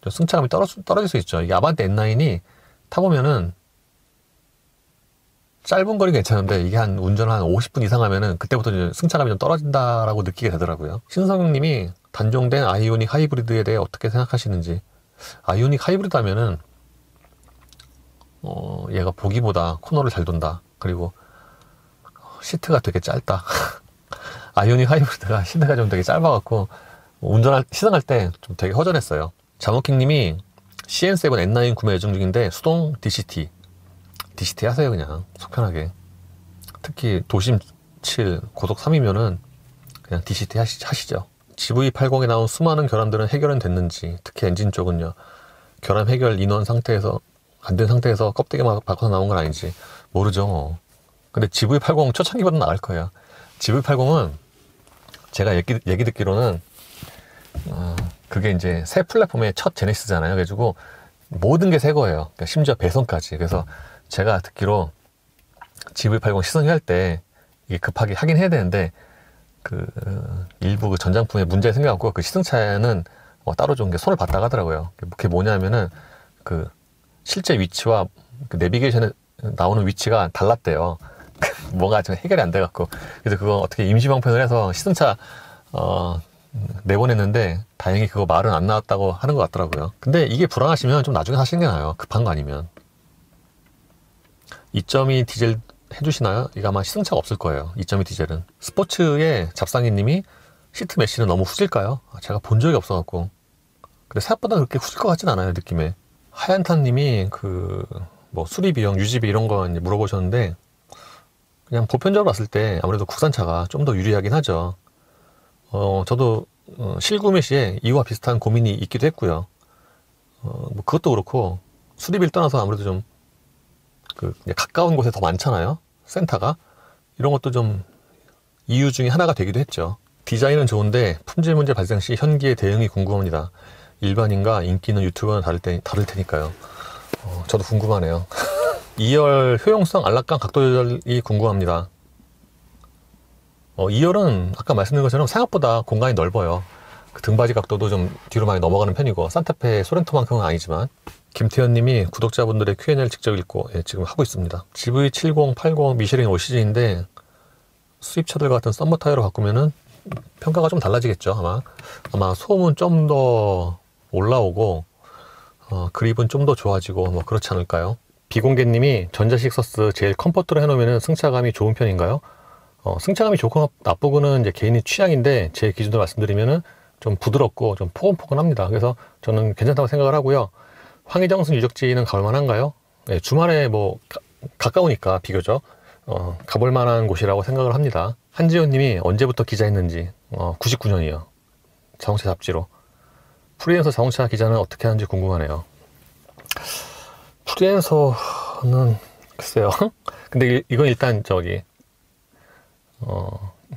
좀 승차감이 떨어질 수 있죠. 이게 아반떼 N9이 타보면은 짧은 거리 괜찮은데 이게 운전 한 50분 이상 하면은 그때부터 이제 승차감이 좀 떨어진다라고 느끼게 되더라고요. 신성용님이 단종된 아이오닉 하이브리드에 대해 어떻게 생각하시는지. 아이오닉 하이브리드 하면은 얘가 보기보다 코너를 잘 돈다. 그리고 시트가 되게 짧다. 아이오닉 하이브리드가 시트가 좀 되게 짧아갖고 시승할 때 좀 되게 허전했어요. 자모킹님이 CN7 N9 구매 예정 중인데 수동 DCT 하세요. 그냥 속편하게. 특히 도심 7 고속 3이면은 그냥 DCT 하시죠. GV80에 나온 수많은 결함들은 해결은 됐는지, 특히 엔진 쪽은요. 결함 해결 인원 상태에서 안 된 상태에서 껍데기만 바꿔서 나온 건 아닌지 모르죠. 근데 GV80 초창기보다 나을 거예요. GV80은 제가 얘기 듣기로는 그게 이제 새 플랫폼의 첫 제네시스잖아요. 그래가지고 모든 게 새 거예요. 그러니까 심지어 배선까지. 그래서 제가 듣기로 GV80 시승할 때 이게 급하게 하긴 해야 되는데 일부 그 전장품에 문제 생겨갖고 그 시승차에는 따로 좀 손을 봤다고 하더라고요. 그게 뭐냐면은 실제 위치와 내비게이션에 나오는 위치가 달랐대요. 뭐가 좀 해결이 안 돼갖고. 그래서 그거 어떻게 임시방편을 해서 시승차 내보냈는데 다행히 그거 말은 안 나왔다고 하는 것 같더라고요. 근데 이게 불안하시면 좀 나중에 하시는 게 나아요. 급한 거 아니면. 2.2 디젤 해주시나요? 이거 아마 시승차가 없을 거예요. 2.2 디젤은. 스포츠의 잡상이님이 시트 메쉬는 너무 후질까요? 제가 본 적이 없어갖고. 근데 생각보다 그렇게 후질 것 같진 않아요. 느낌에. 하얀탄님이 뭐 수리비용, 유지비 이런 거 이제 물어보셨는데 그냥 보편적으로 봤을 때 아무래도 국산차가 좀 더 유리하긴 하죠. 저도 실구매 시에 이와 비슷한 고민이 있기도 했고요. 뭐 그것도 그렇고 수리비를 떠나서 아무래도 좀 가까운 곳에 더 많잖아요. 센터가. 이런 것도 좀 이유 중에 하나가 되기도 했죠. 디자인은 좋은데 품질 문제 발생 시 현기의 대응이 궁금합니다. 일반인과 인기 있는 유튜버는 다를 테니까요. 저도 궁금하네요. 2열 효용성 안락감 각도 조절이 궁금합니다. 2열은 아까 말씀드린 것처럼 생각보다 공간이 넓어요. 등받이 각도도 좀 뒤로 많이 넘어가는 편이고 산타페 소렌토만큼은 아니지만. 김태현님이 구독자분들의 Q&A를 직접 읽고 지금 하고 있습니다. GV70, 80 미쉐린 올 시즌인데 수입차들 같은 썸머 타이어로 바꾸면은 평가가 좀 달라지겠죠. 아마 소음은 좀 더 올라오고 그립은 좀 더 좋아지고 뭐 그렇지 않을까요? 비공개님이 전자식 서스 제일 컴포트로 해놓으면 승차감이 좋은 편인가요? 승차감이 좋고 나쁘고는 이제 개인의 취향인데 제 기준으로 말씀드리면은 좀 부드럽고 좀 포근포근합니다. 그래서 저는 괜찮다고 생각을 하고요. 황희정승 유적지는 가볼만한가요? 네, 주말에 뭐 가까우니까 비교적 가볼 만한 곳이라고 생각을 합니다. 한지훈님이 언제부터 기자했는지 99년이요. 자동차 잡지로. 프리랜서 자동차 기자는 어떻게 하는지 궁금하네요. 프리랜서는 글쎄요. 근데 이건 일단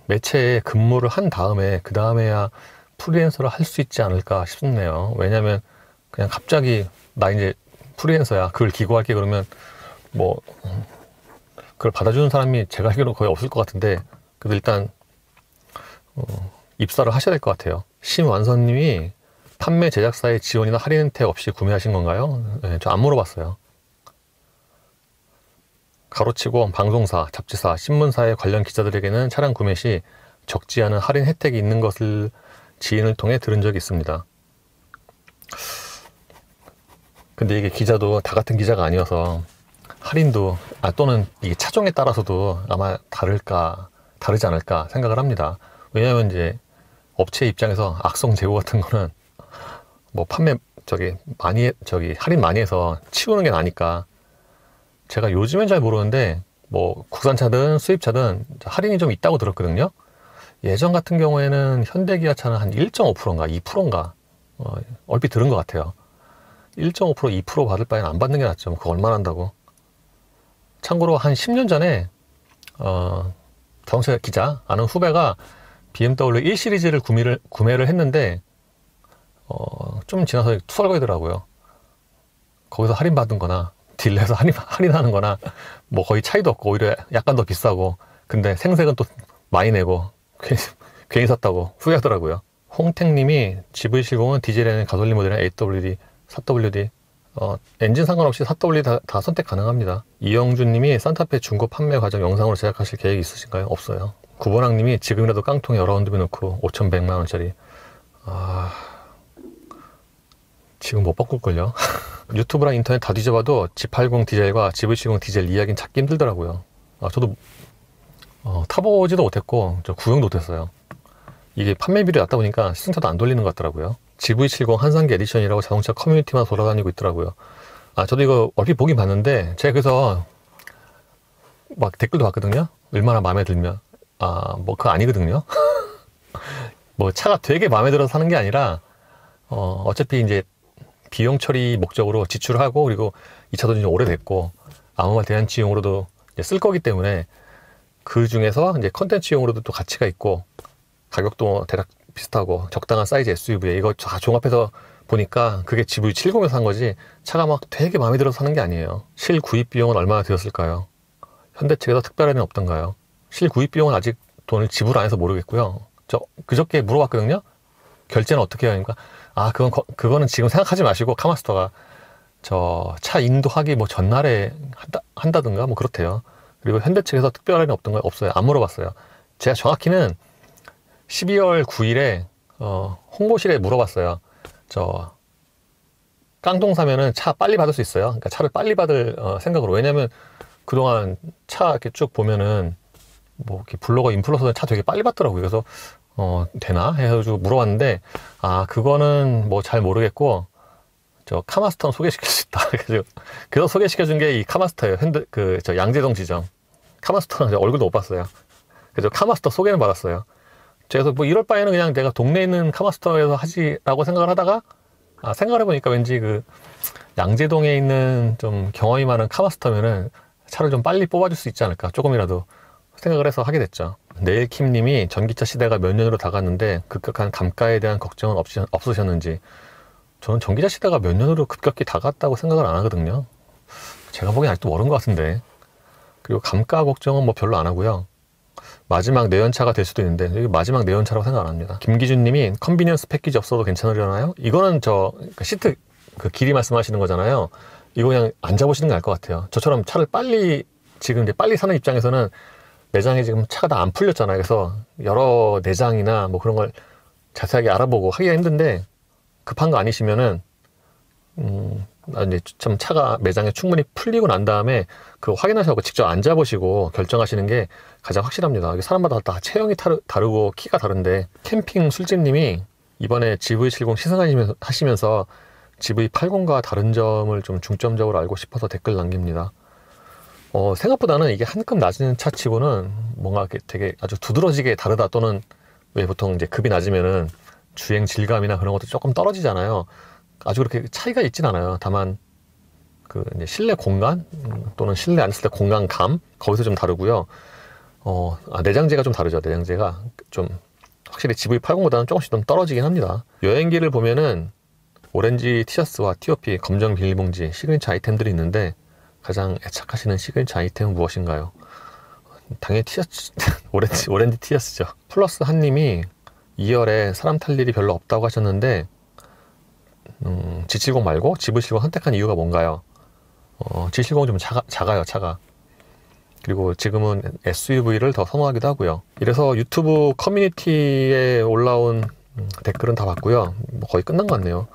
매체에 근무를 한 다음에 그 다음에야 프리랜서를 할 수 있지 않을까 싶네요. 왜냐면 그냥 갑자기 나 이제 프리랜서야 글 기고할게 그러면 뭐 그걸 받아주는 사람이 제가 알기로는 거의 없을 것 같은데 그래도 일단 입사를 하셔야 될 것 같아요. 심완선님이 판매 제작사의 지원이나 할인 혜택 없이 구매하신 건가요? 네, 저 안 물어봤어요. 가로치고 방송사, 잡지사, 신문사의 관련 기자들에게는 차량 구매 시 적지 않은 할인 혜택이 있는 것을 지인을 통해 들은 적이 있습니다. 근데 이게 기자도 다 같은 기자가 아니어서 할인도 또는 이게 차종에 따라서도 아마 다르지 않을까 생각을 합니다. 왜냐하면 이제 업체 입장에서 악성 재고 같은 거는 뭐 판매 할인 많이 해서 치우는 게 나니까. 제가 요즘엔 잘 모르는데 뭐 국산차든 수입차든 할인이 좀 있다고 들었거든요. 예전 같은 경우에는 현대기아차는 한 1.5%인가 2%인가 얼핏 들은 것 같아요. 1.5% 2% 받을 바에는 안 받는 게 낫죠. 그거 얼마나 한다고. 참고로 한 10년 전에 자동차 기자 아는 후배가 BMW 1 시리즈를 구매를 했는데 좀 지나서 투덜거리더라고요. 거기서 할인받은 거나 딜러에서 할인하는 거나 뭐 거의 차이도 없고 오히려 약간 더 비싸고, 근데 생색은 또 많이 내고 괜히 샀다고 후회하더라고요. 홍택님이 GV70은 디젤에는 가솔린 모델이나 AWD, 4WD 엔진 상관없이 4WD 다 선택 가능합니다. 이영준님이 산타페 중고 판매 과정 영상으로 제작하실 계획이 있으신가요? 없어요. 구본학님이 지금이라도 깡통에 여러 언더비 넣고 5,100만원짜리 지금 못 바꿀걸요. 유튜브랑 인터넷 다 뒤져봐도 G80 디젤과 GV70 디젤 이야기는 찾기 힘들더라고요. 저도 타보지도 못했고 저 구경도 못했어요. 이게 판매비율이 낮다 보니까 시승차도 안 돌리는 것 같더라고요. GV70 한상기 에디션이라고 자동차 커뮤니티만 돌아다니고 있더라고요. 저도 이거 얼핏 보긴 봤는데 제가 그래서 막 댓글도 봤거든요. 얼마나 마음에 들면 뭐 그거 아니거든요. 뭐 차가 되게 마음에 들어서 사는 게 아니라 어차피 이제 비용 처리 목적으로 지출을 하고, 그리고 이 차도 이제 오래됐고 아무 말 대잔치용으로도 이제 쓸 거기 때문에 그 중에서 이제 컨텐츠용으로도 또 가치가 있고 가격도 대략 비슷하고 적당한 사이즈 SUV에 이거 다 종합해서 보니까 그게 GV70에서 산 거지 차가 막 되게 마음에 들어서 사는 게 아니에요. 실 구입 비용은 얼마나 들었을까요? 현대 측에서 특별 할인은 없던가요? 실 구입 비용은 아직 돈을 지불 안 해서 모르겠고요. 그저께 물어봤거든요. 결제는 어떻게 해야 하니까 그거는 지금 생각하지 마시고 카마스터가 차 인도하기 뭐 전날에 한다든가 뭐 그렇대요. 그리고 현대 측에서 특별 할인은 없던가요? 없어요. 안 물어봤어요. 제가 정확히는 12월 9일에 홍보실에 물어봤어요. 깡통 사면은 차 빨리 받을 수 있어요. 그러니까 차를 빨리 받을 생각으로. 왜냐면 그동안 차 이렇게 쭉 보면은 뭐 이렇게 블로거 인플루언서는 차 되게 빨리 받더라고요. 그래서 되나 해가지고 물어봤는데 그거는 뭐 잘 모르겠고 카마스터는 소개시킬 수 있다. 그래서 소개시켜준 게 이 카마스터예요. 양재동 지점 카마스터는 얼굴도 못 봤어요. 그래서 카마스터 소개는 받았어요. 그래서 뭐 이럴 바에는 그냥 내가 동네에 있는 카마스터에서 하지라고 생각을 하다가 생각을 해보니까 왠지 그 양재동에 있는 좀 경험이 많은 카마스터면은 차를 좀 빨리 뽑아줄 수 있지 않을까, 조금이라도 생각을 해서 하게 됐죠. 네일킴님이 전기차 시대가 몇 년으로 다갔는데 급격한 감가에 대한 걱정은 없으셨는지. 저는 전기차 시대가 몇 년으로 급격히 다갔다고 생각을 안 하거든요. 제가 보기엔 아직도 멀은 것 같은데. 그리고 감가 걱정은 뭐 별로 안 하고요. 마지막 내연차가 될 수도 있는데 여기 마지막 내연차라고 생각 안 합니다. 김기준님이 컨비니언스 패키지 없어도 괜찮으려나요? 이거는 시트 길이 말씀하시는 거잖아요. 이거 그냥 앉아보시는 게 나을 것 같아요. 저처럼 차를 지금 이제 빨리 사는 입장에서는 매장에 지금 차가 다 안 풀렸잖아요. 그래서 여러 내장이나 뭐 그런 걸 자세하게 알아보고 하기가 힘든데, 급한 거 아니시면은 이제 참 차가 매장에 충분히 풀리고 난 다음에 그거 확인하셔서 직접 앉아보시고 결정하시는 게 가장 확실합니다. 사람마다 다 체형이 다르고 키가 다른데. 캠핑 술집님이 이번에 GV70 시승하시면서 GV80과 다른 점을 좀 중점적으로 알고 싶어서 댓글 남깁니다. 생각보다는 이게 한 급 낮은 차치고는 뭔가 되게 아주 두드러지게 다르다, 또는 왜 보통 이제 급이 낮으면은 주행 질감이나 그런 것도 조금 떨어지잖아요. 아주 그렇게 차이가 있진 않아요. 다만 이제 실내 공간 또는 실내 앉았을 때 공간감, 거기서 좀 다르고요. 내장재가 좀 다르죠. 내장재가 좀 확실히 GV80보다는 조금씩 좀 떨어지긴 합니다. 여행기를 보면은 오렌지 티셔츠와 TOP, 검정 비닐봉지, 시그니처 아이템들이 있는데 가장 애착하시는 시그니처 아이템은 무엇인가요? 당연히 티셔츠, 오렌지 티셔츠죠. 플러스 한님이 2열에 사람 탈 일이 별로 없다고 하셨는데 G70 말고 GV70 선택한 이유가 뭔가요? G70은 좀 작아요, 차가. 그리고 지금은 SUV를 더 선호하기도 하고요. 이래서 유튜브 커뮤니티에 올라온 댓글은 다 봤고요. 거의 끝난 것 같네요.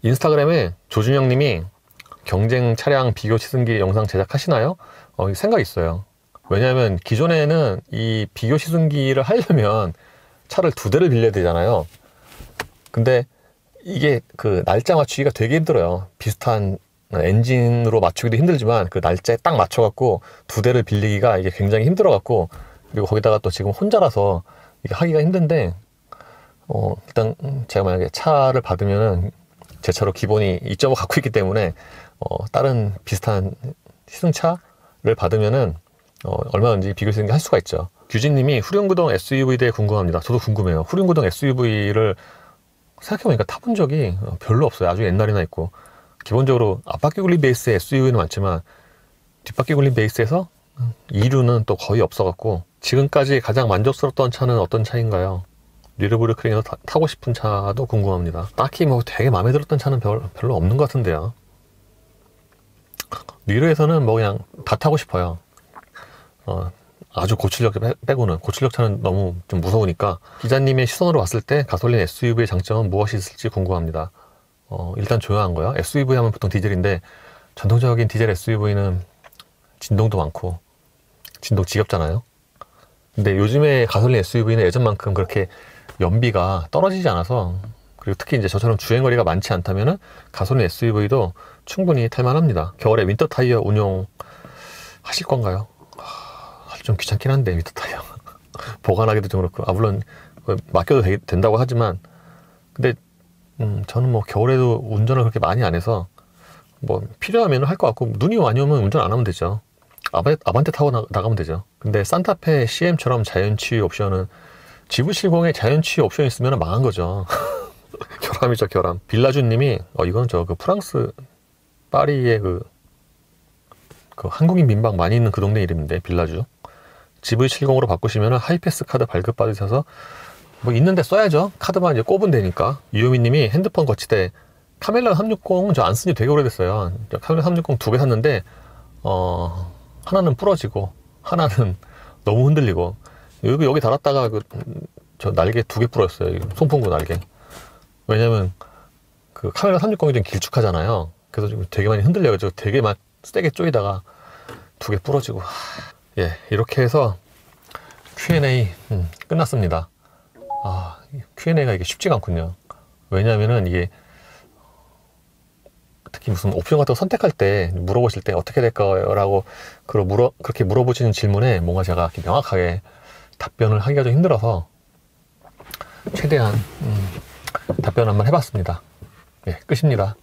인스타그램에 조준영 님이 경쟁 차량 비교 시승기 영상 제작하시나요? 생각 있어요. 왜냐하면 기존에는 이 비교 시승기를 하려면 차를 2대를 빌려야 되잖아요. 근데 이게 그 날짜 맞추기가 되게 힘들어요. 비슷한 엔진으로 맞추기도 힘들지만 그 날짜에 딱 맞춰갖고 2대를 빌리기가 이게 굉장히 힘들어갖고, 그리고 거기다가 또 지금 혼자라서 이게 하기가 힘든데, 일단 제가 만약에 차를 받으면은 제 차로 기본이 2.5 갖고 있기 때문에 다른 비슷한 시승차를 받으면은 얼마든지 비교 시승기 할 수가 있죠. 규진님이 후륜구동 SUV에 대해 궁금합니다. 저도 궁금해요. 후륜구동 SUV를 생각해보니까 타본 적이 별로 없어요. 아주 옛날이나 있고, 기본적으로 앞바퀴 굴림 베이스의 SUV는 많지만 뒷바퀴 굴림 베이스에서 2류는 또 거의 없어갖고, 지금까지 가장 만족스러웠던 차는 어떤 차인가요? 뉘르부르크링에서 타고 싶은 차도 궁금합니다. 딱히 뭐 되게 마음에 들었던 차는 별로 없는 것 같은데요. 뉘르에서는 뭐 그냥 다 타고 싶어요. 아주 고출력 빼고는. 고출력 차는 너무 좀 무서우니까. 기자님의 시선으로 봤을 때 가솔린 SUV의 장점은 무엇이 있을지 궁금합니다. 일단 조용한 거요. SUV 하면 보통 디젤인데, 전통적인 디젤 SUV는 진동도 많고 진동 지겹잖아요. 근데 요즘에 가솔린 SUV는 예전만큼 그렇게 연비가 떨어지지 않아서, 그리고 특히 이제 저처럼 주행거리가 많지 않다면은 가솔린 SUV도 충분히 탈만합니다. 겨울에 윈터 타이어 운용하실 건가요? 좀 귀찮긴 한데, 윈터 타이어 보관하기도 좀 그렇고, 물론 맡겨도 된다고 하지만, 근데 저는 뭐 겨울에도 운전을 그렇게 많이 안 해서 뭐 필요하면 할 것 같고, 눈이 많이 오면 운전 안 하면 되죠. 아반떼 타고 나가면 되죠. 근데 산타페 CM처럼 자연치유 옵션은, GV70에 자연치유 옵션 있으면 망한 거죠. 결함이죠, 결함. 빌라주님이 이건 그 프랑스 파리의 그 한국인 민박 많이 있는 그 동네 이름인데, 빌라주. GV70으로 바꾸시면 하이패스 카드 발급 받으셔서 뭐 있는데 써야죠. 카드만 이제 꼽으면 되니까. 유효미님이 핸드폰 거치대 카멜라 360 저 안 쓴 지 되게 오래됐어요. 카멜라 360 2개 샀는데 하나는 부러지고 하나는 너무 흔들리고, 여기 달았다가 저 날개 2개 부러졌어요. 송풍구 날개. 왜냐면 그 카멜라 360이 좀 길쭉하잖아요. 그래서 지금 되게 많이 흔들려요. 되게 막 세게 쪼이다가 2개 부러지고. 예, 이렇게 해서 Q&A 끝났습니다. Q&A가 이게 쉽지가 않군요. 왜냐하면은 이게 특히 무슨 옵션 같은 거 선택할 때 물어보실 때 어떻게 될까요? 라고 그렇게 물어보시는 질문에 뭔가 제가 이렇게 명확하게 답변을 하기가 좀 힘들어서 최대한 답변 한번 해봤습니다. 예, 끝입니다.